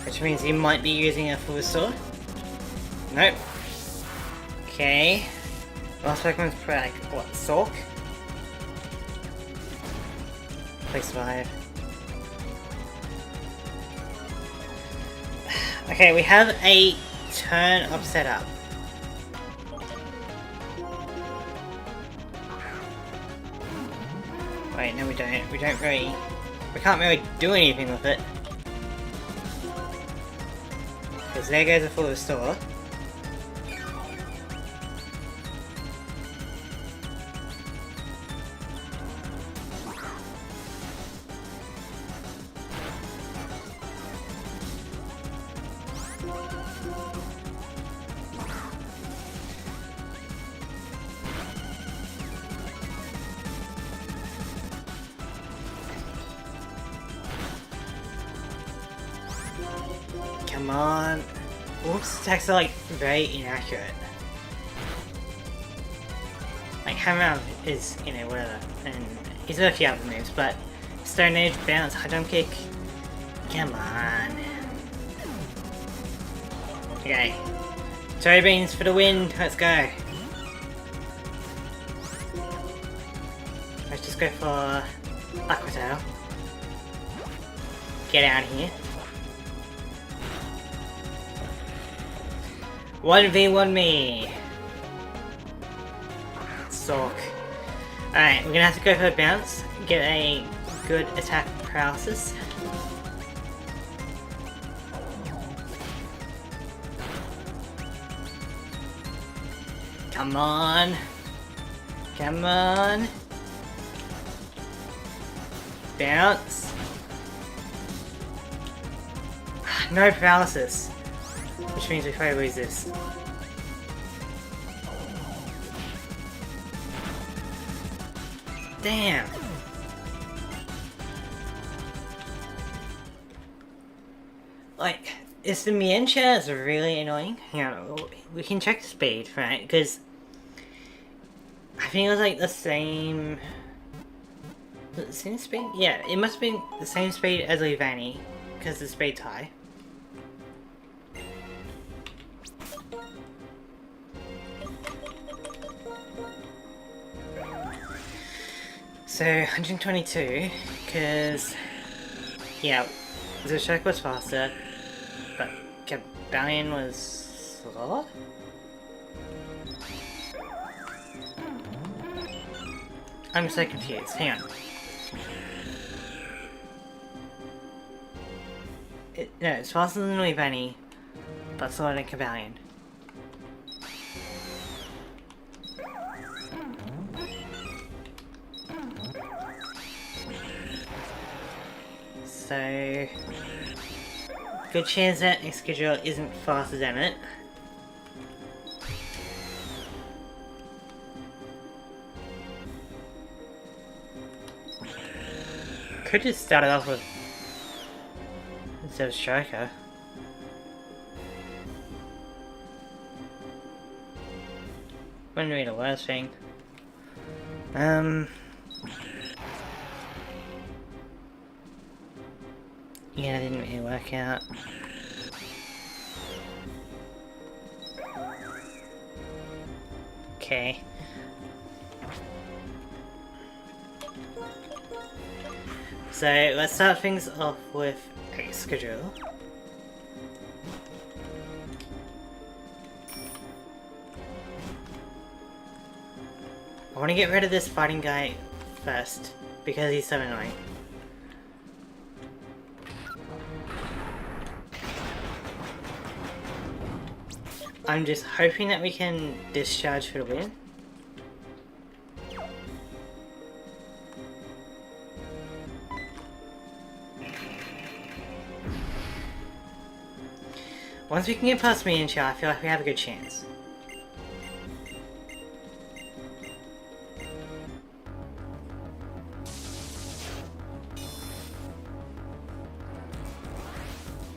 Which means he might be using a full sword. Nope. Okay. Last Pokemon's probably like, what, Sork? Please survive. Okay, we have a turn of setup. Wait, no we don't. We can't really do anything with it. Because there goes a full restore. Come on. Wolf's attacks are like very inaccurate. Like Hammer is, you know, whatever. And he's got a few other moves, but Stone Age, Bounce, High Jump Kick. Come on. Okay. Cherry Beans for the win. Let's go. Let's just go for Aqua Tail. Get out of here. 1v1 me! Sork. Alright, we're gonna have to go for a bounce, get a good attack paralysis. Come on! Come on! Bounce! No paralysis! Which means we probably lose this. Damn! Like, is the Mienshao is really annoying? Hang on, we can check the speed, right? Because I think it was like the same... Was it the same speed? Yeah, it must have been the same speed as Leavanny, because the speed's high. So, 122, because, yeah, the Shock was faster, but Cabalion was slower? I'm so confused, hang on. No, it's faster than Leavanny, but slower than Cabalion. So, good chance that Excadrill isn't faster than it. Could just start it off with instead of Striker. Wouldn't be the worst thing. Yeah, that didn't really work out. Okay. So, let's start things off with Excadrill. I want to get rid of this fighting guy first, because he's so annoying. I'm just hoping that we can discharge for the win. Once we can get past Mienshao, I feel like we have a good chance.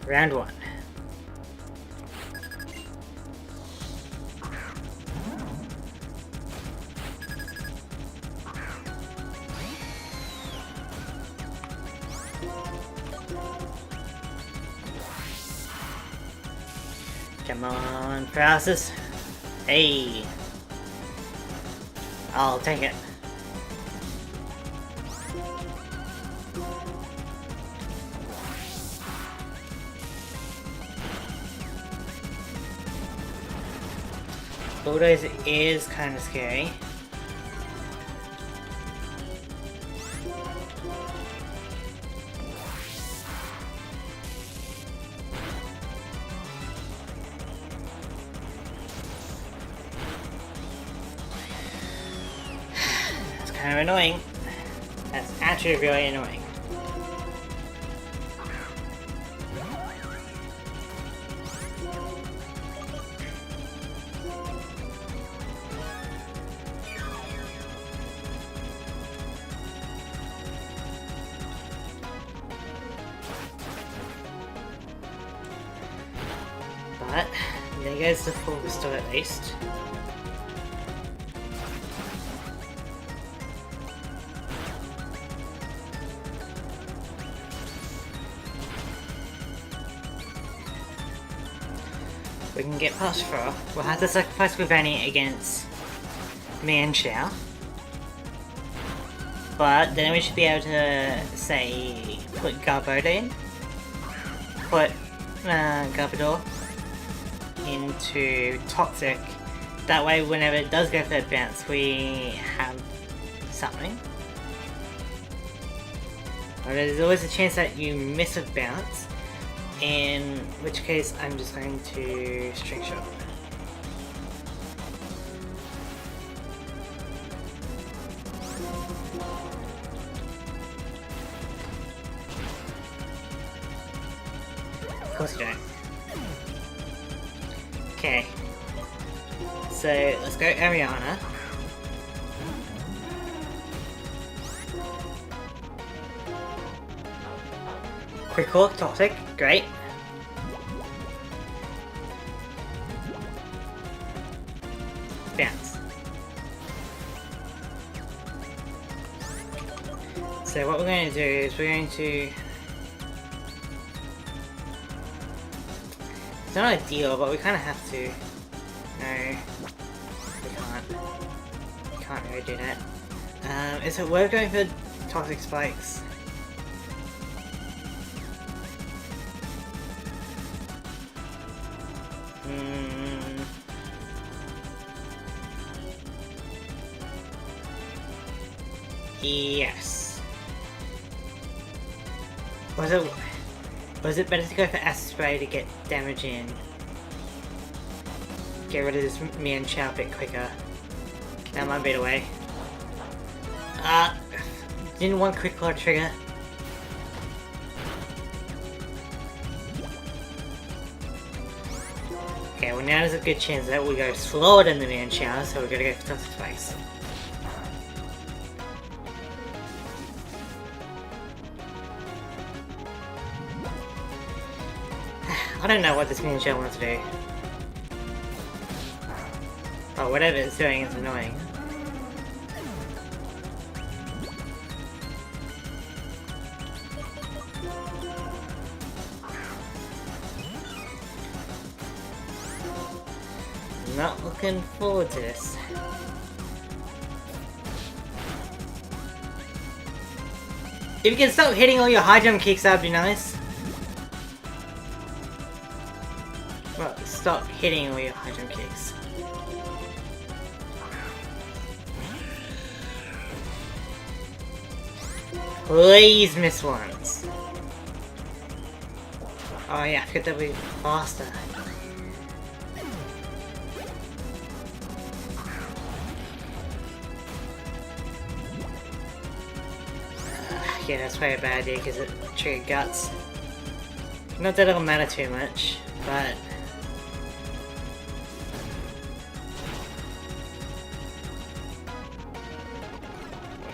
Round 1. Come on, paralysis. Hey. I'll take it. Bulldoze is kind of scary. That's kind of annoying. That's actually really annoying. But there goes the full restore at least. We can get past 4. We'll have to sacrifice Gravani against Manchow. But then we should be able to, say, put Garboda in. Put Garbodor into Toxic. That way, whenever it does go for that bounce, we have something. But there's always a chance that you miss a bounce. In which case, I'm just going to String Shot. Of course you don't. Okay. So, let's go Ariana. Quick Hawk, Toxic, great. Bounce. So what we're going to do is we're going to... It's not ideal, but we kind of have to. No, we can't. We can't really do that. Is it worth going for Toxic Spikes? Yes. Was it better to go for Acid Spray to get damage in? Get rid of this Manchow a bit quicker. That might be the way. Didn't want Quick Claw trigger. Okay, well now there's a good chance that we go slower than the Manchow, so we're gonna go for Toxic Spikes. I don't know what this Manchow wants to do. Oh, whatever it's doing is annoying. Not looking forward to this. If you can stop hitting all your high jump kicks, that'd be nice. Well, stop hitting all your high jump kicks. Please miss once. Oh yeah, I forgot that we're faster. Yeah, that's probably a bad idea because it triggered Guts. Not that it'll matter too much, but...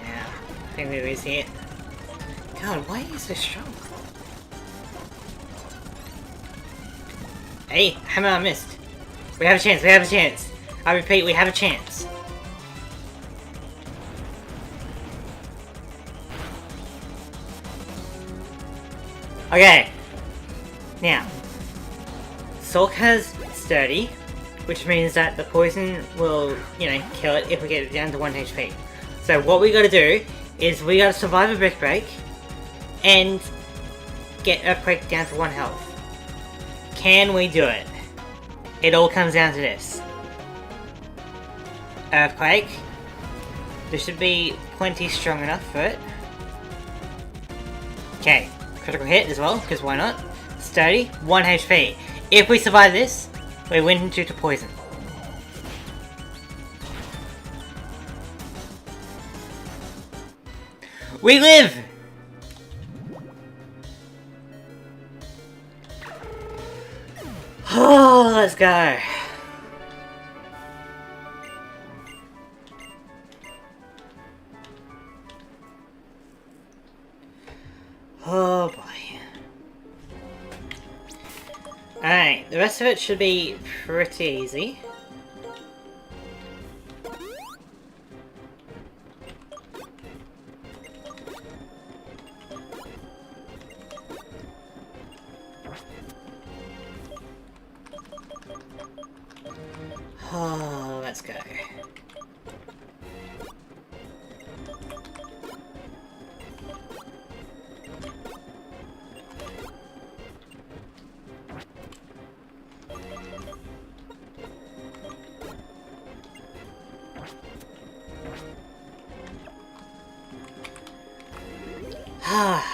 yeah, I think we lose it. God, why are you so strong? Hey, Hammer missed. We have a chance, we have a chance. I repeat, we have a chance. Okay, now, Sulk has Sturdy, which means that the poison will, you know, kill it if we get it down to 1 HP. So what we gotta do is we gotta survive a Brick Break and get Earthquake down to 1 health. Can we do it? It all comes down to this. Earthquake. This should be plenty strong enough for it. Okay, critical hit as well, because why not? Sturdy, 1 HP. If we survive this, we win due to poison. We live! Oh, let's go. Oh boy. Alright, the rest of it should be pretty easy. Oh, let's go.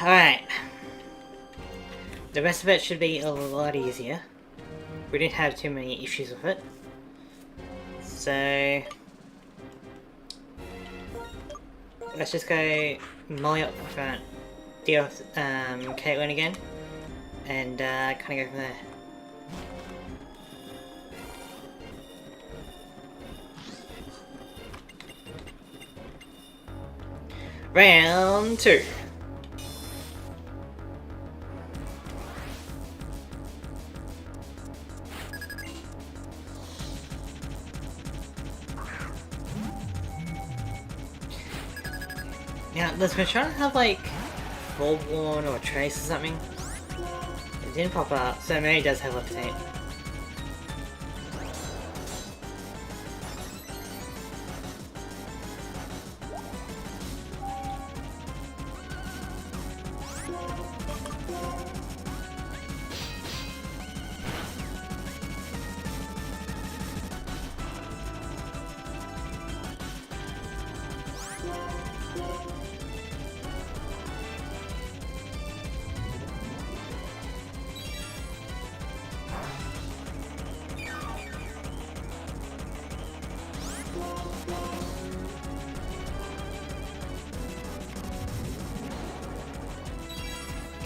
Alright. The rest of it should be a lot easier. We didn't have too many issues with it. So let's just go Molly up front, deal with Caitlyn again, and kind of go from there. Round 2. Now, does Michonne have like Full-Blown or Trace or something? It didn't pop up, so Mary does have Levitate.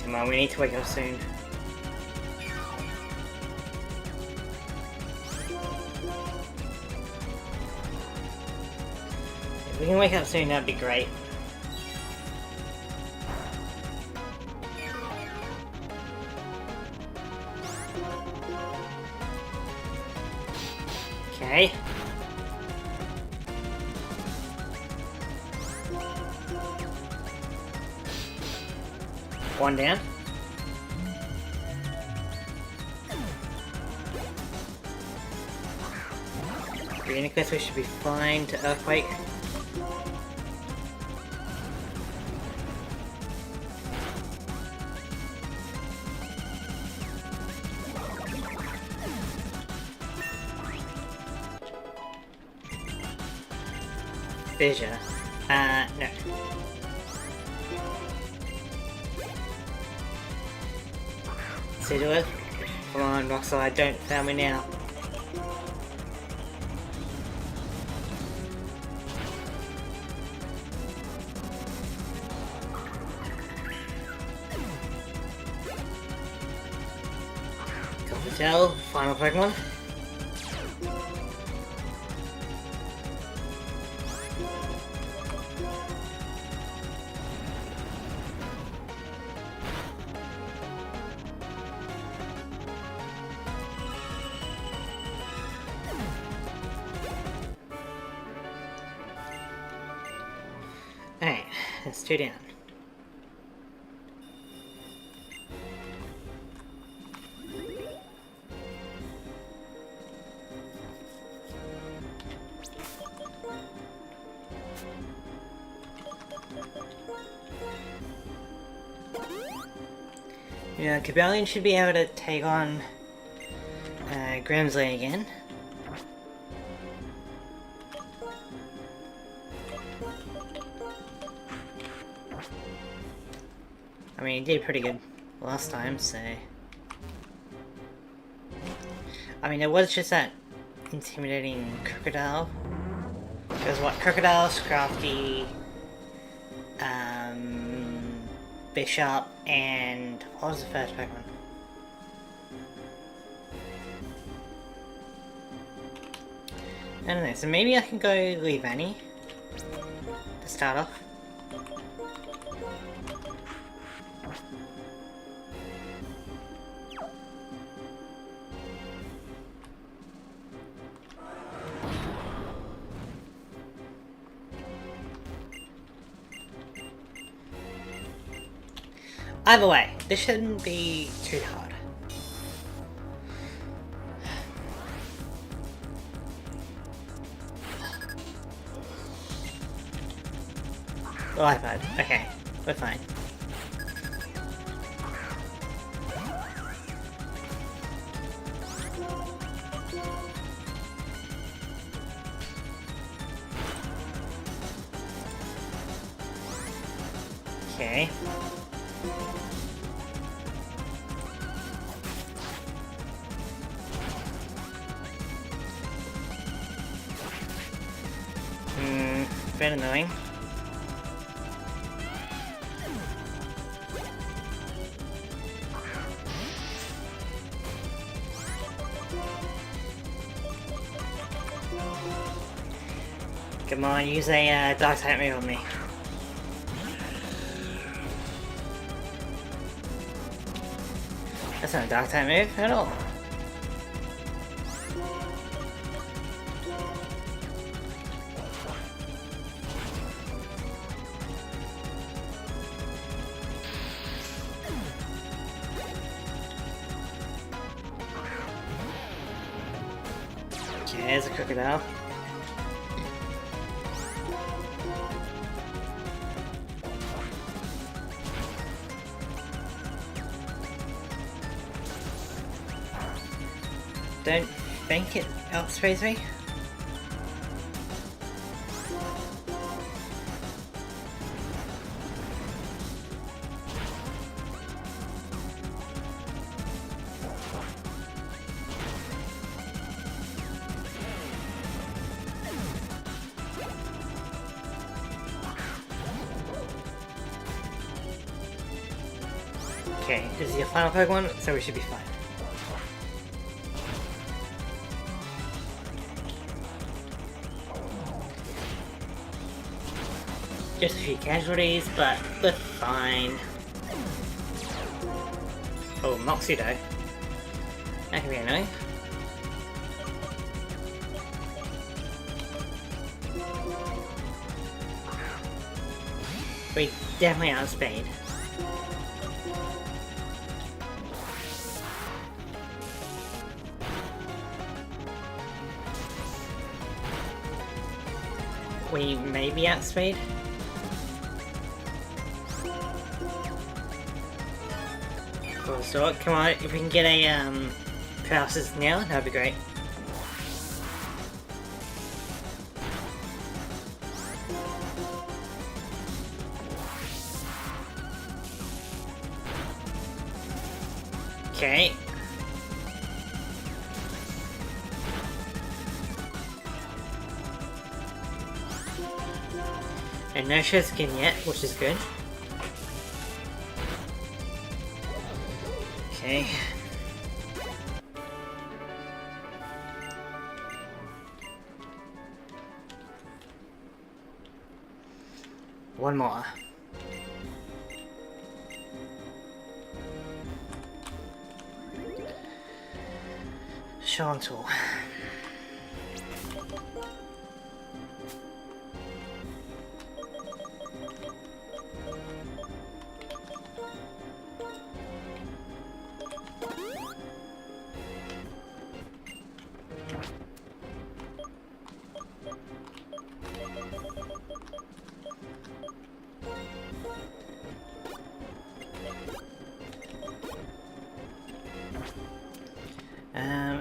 Come on, we need to wake up soon. If we can wake up soon, that'd be great. Okay. One down. Green Eclipse, we should be fine to Earthquake. Fissure. No. Sigilith. Come on, Roxlide, don't fail me now. Cocktail, final Pokemon. Alright, that's 2 down. Yeah, Cobalion should be able to take on Grimsley again. I mean, he did pretty good last time, so... I mean, it was just that intimidating Crocodile. Because what? Crocodile, Scrafty, Bishop, and... what was the first Pokemon? I don't know, so maybe I can go Leavanny to start off. Either way, this shouldn't be too hard. Oh, iPad. Okay, we're fine. Okay. Bit annoying. Come on, use a dark type move on me. That's not a dark type move at all. Okay, there's a Crocodile. Don't think it outspace me. Okay, this is your final Pokemon, so we should be fine. Just a few casualties, but we're fine. Oh, Moxido. That can be annoying. We definitely outspeed. We may be outspeed. Cool, so come on, if we can get a paralysis now, that'd be great. Okay. And no share skin yet, which is good. Okay. One more. Chantal.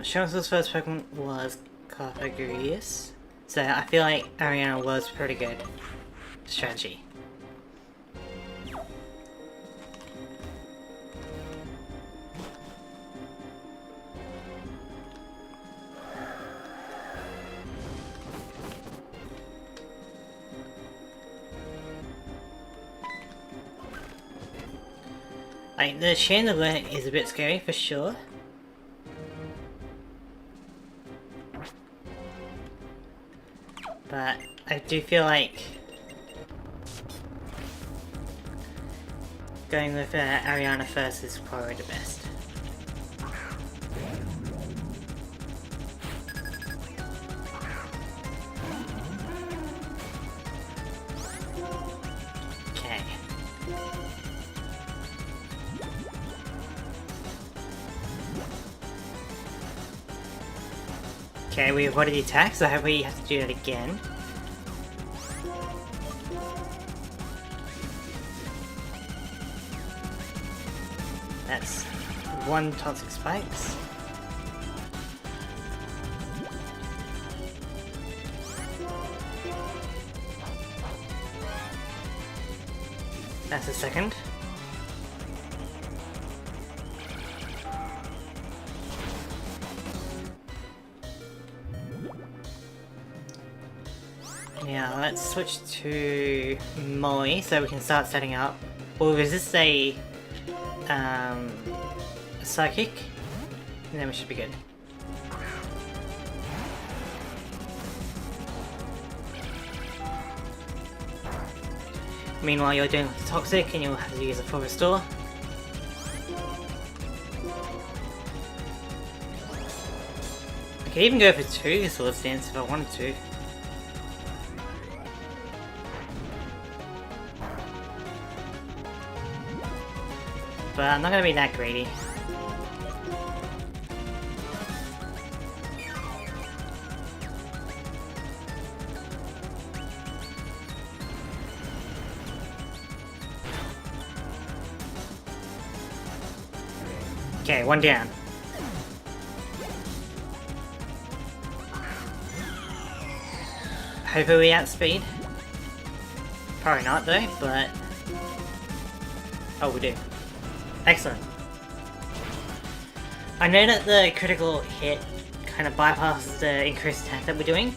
Chantal's first Pokemon was Carpagrius, so I feel like Ariana was pretty good strategy. Like, the chandelier is a bit scary for sure. But I do feel like going with Ariana first is probably the best. Okay. Okay, we avoided the attack, so I hope we have to do that again. That's 1 toxic spikes. That's a second. Now let's switch to Molly so we can start setting up. We'll resist a psychic, and then we should be good. Meanwhile, you're doing toxic and you'll have to use a full restore. I could even go for 2 Swords Dance if I wanted to. But I'm not gonna be that greedy. Okay, 1 down. Hopefully we outspeed. Probably not though, but... Oh, we do. Excellent. I know that the critical hit kind of bypasses the increased attack that we're doing,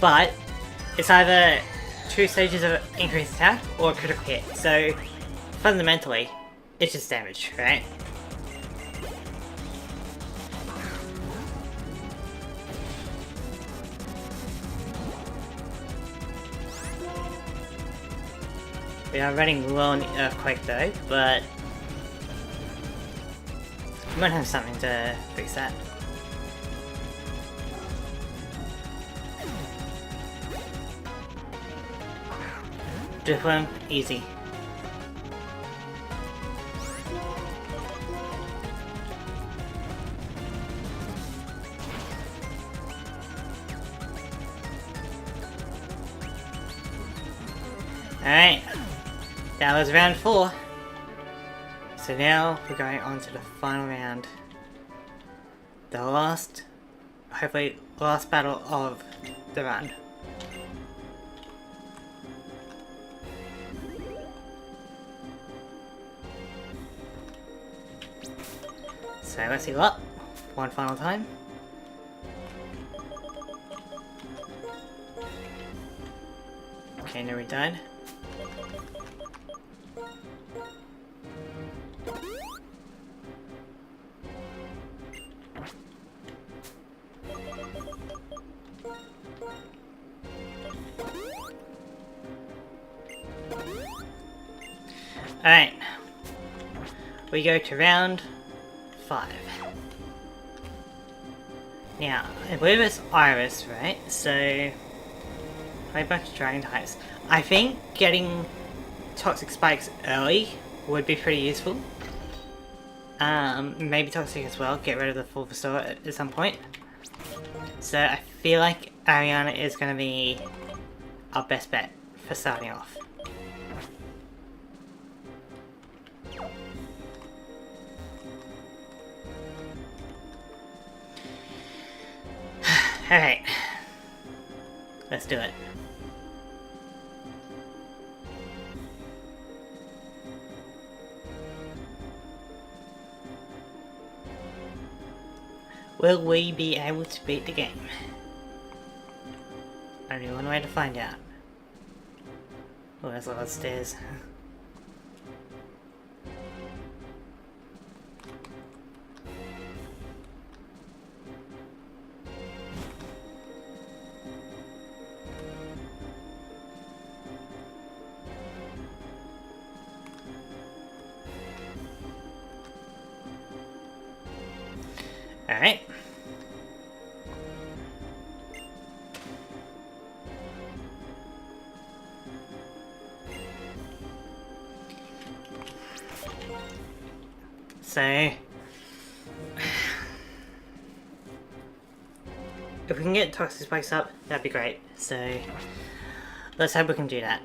but it's either 2 stages of increased attack or a critical hit, so fundamentally, it's just damage, right? We are running low on the Earthquake though, but we might have something to fix that. Different, easy. Alright, that was round 4. So now we're going on to the final round. The last, hopefully, last battle of the run. So let's heal up one final time. Okay, now we died. Alright, we go to round 5. Now, I believe it's Iris, right? So, play a bunch of dragon types. I think getting toxic spikes early would be pretty useful. Maybe toxic as well, get rid of the full restore at some point. So I feel like Ariana is going to be our best bet for starting off. Alright, let's do it. Will we be able to beat the game? Only one way to find out. Oh, there's a lot of stairs. Alright. So, if we can get toxic spikes up, that'd be great. So, let's hope we can do that.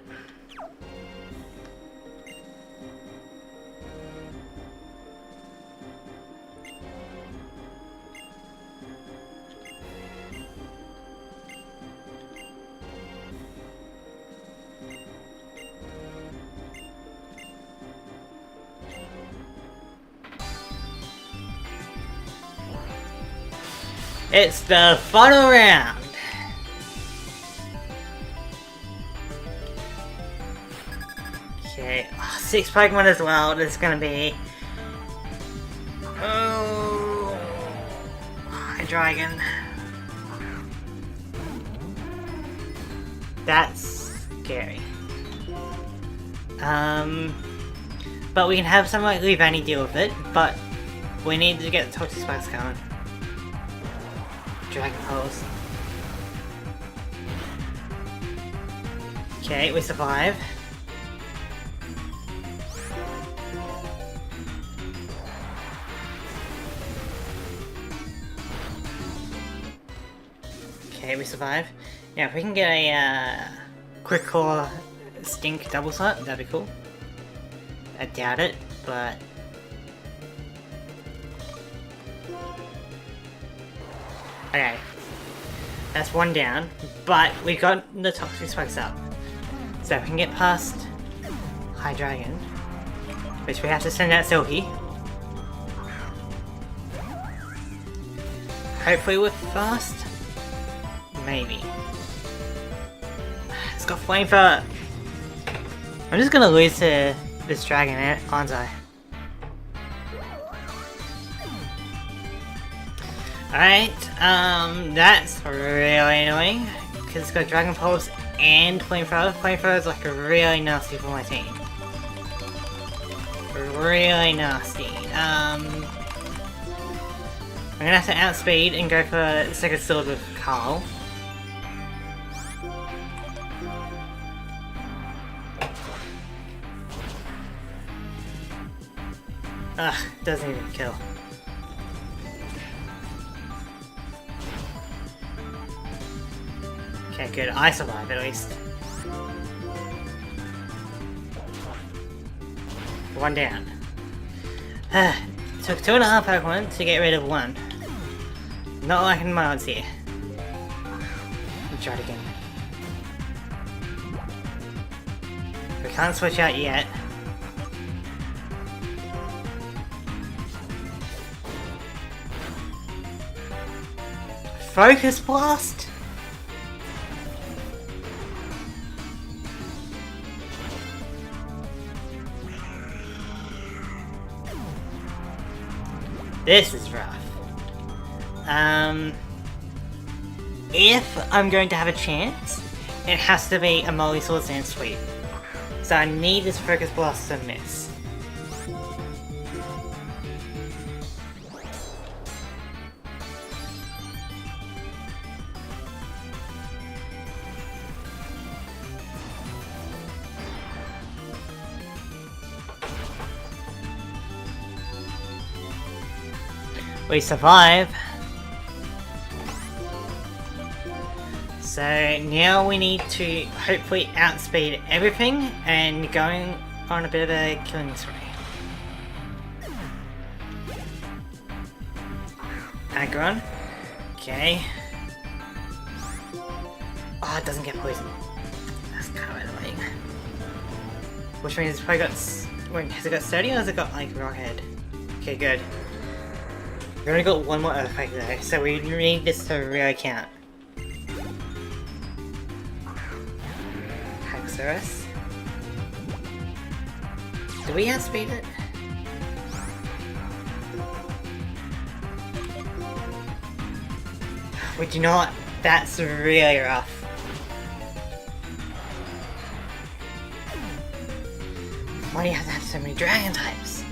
It's the final round! Okay, 6 Pokemon as well. This is gonna be... Oh... Dragon. That's scary. But we can have something like Leavanny deal with it, but we need to get the Toxic Spikes going. Dragon Pulse. Okay, we survive. Okay, we survive. Yeah, if we can get a Quick Claw Stink double slot, that'd be cool. I doubt it, but... Okay, that's one down, but we got the Toxic Spikes up. So if we can get past High Dragon, which we have to send out Silky. Hopefully we're fast. Maybe. It's got Flamethrower. I'm just gonna lose to this dragon, aren't I? Alright, that's really annoying, because it's got Dragon Pulse and Flamethrower. Flamethrower is like really nasty for my team. Really nasty. I'm gonna have to outspeed and go for Second Sword with Carl. Ugh, doesn't even kill. Okay, good. I survive at least. One down. Took 2.5 Pokemon to get rid of one. Not liking my odds here. Let's try it again. We can't switch out yet. Focus Blast? This is rough. If I'm going to have a chance, it has to be a Molly Sword Sand Sweep. So I need this Focus Blast to miss. We survive. So now we need to hopefully outspeed everything and going on a bit of a killing spree. Aggron. Okay. Oh, it doesn't get poisoned. That's kind of annoying. Which means it's probably got... Wait, has it got Sturdy or has it got like Rockhead? Okay, good. We've only got one more Earthquake though, so we need this to really count. Haxorus. Do we outspeed it? We do not. That's really rough. Why do you have to have so many dragon types?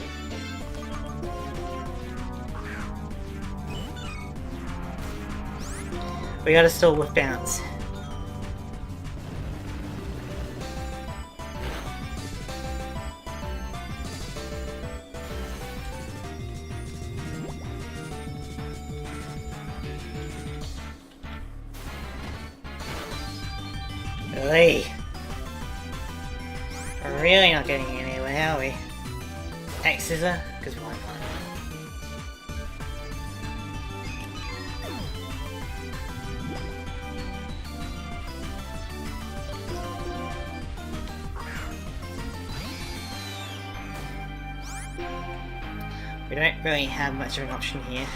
We gotta stall with bounce. Really? We're really not getting anywhere, are we? X scissor? Because why not? We don't really have much of an option here.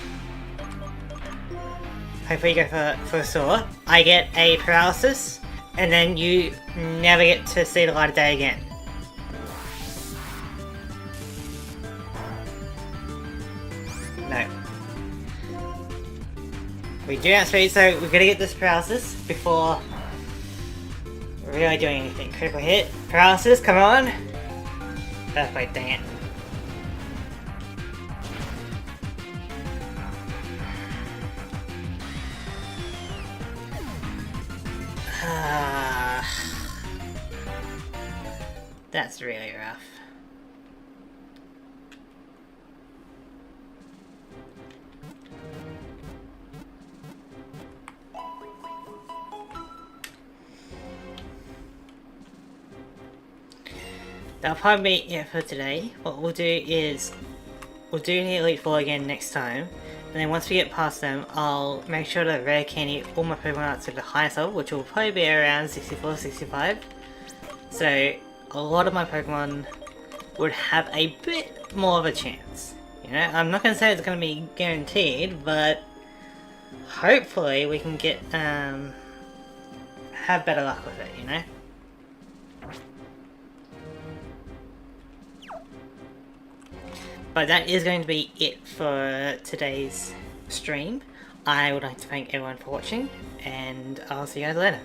Hopefully you go for a saw. I get a paralysis, and then you never get to see the light of day again. No. We do have speed, so we're gonna get this paralysis before really doing anything. Critical hit. Paralysis, come on! Earthquake, dang it. That's really rough. That'll probably be it for today. What we'll do is we'll do the Elite Four again next time, and then once we get past them, I'll make sure to rare candy all my Pokemon up to the highest level, which will probably be around 64, 65. So a lot of my Pokemon would have a bit more of a chance. You know, I'm not going to say it's going to be guaranteed, but hopefully we can get have better luck with it, you know? But that is going to be it for today's stream. I would like to thank everyone for watching, and I'll see you guys later.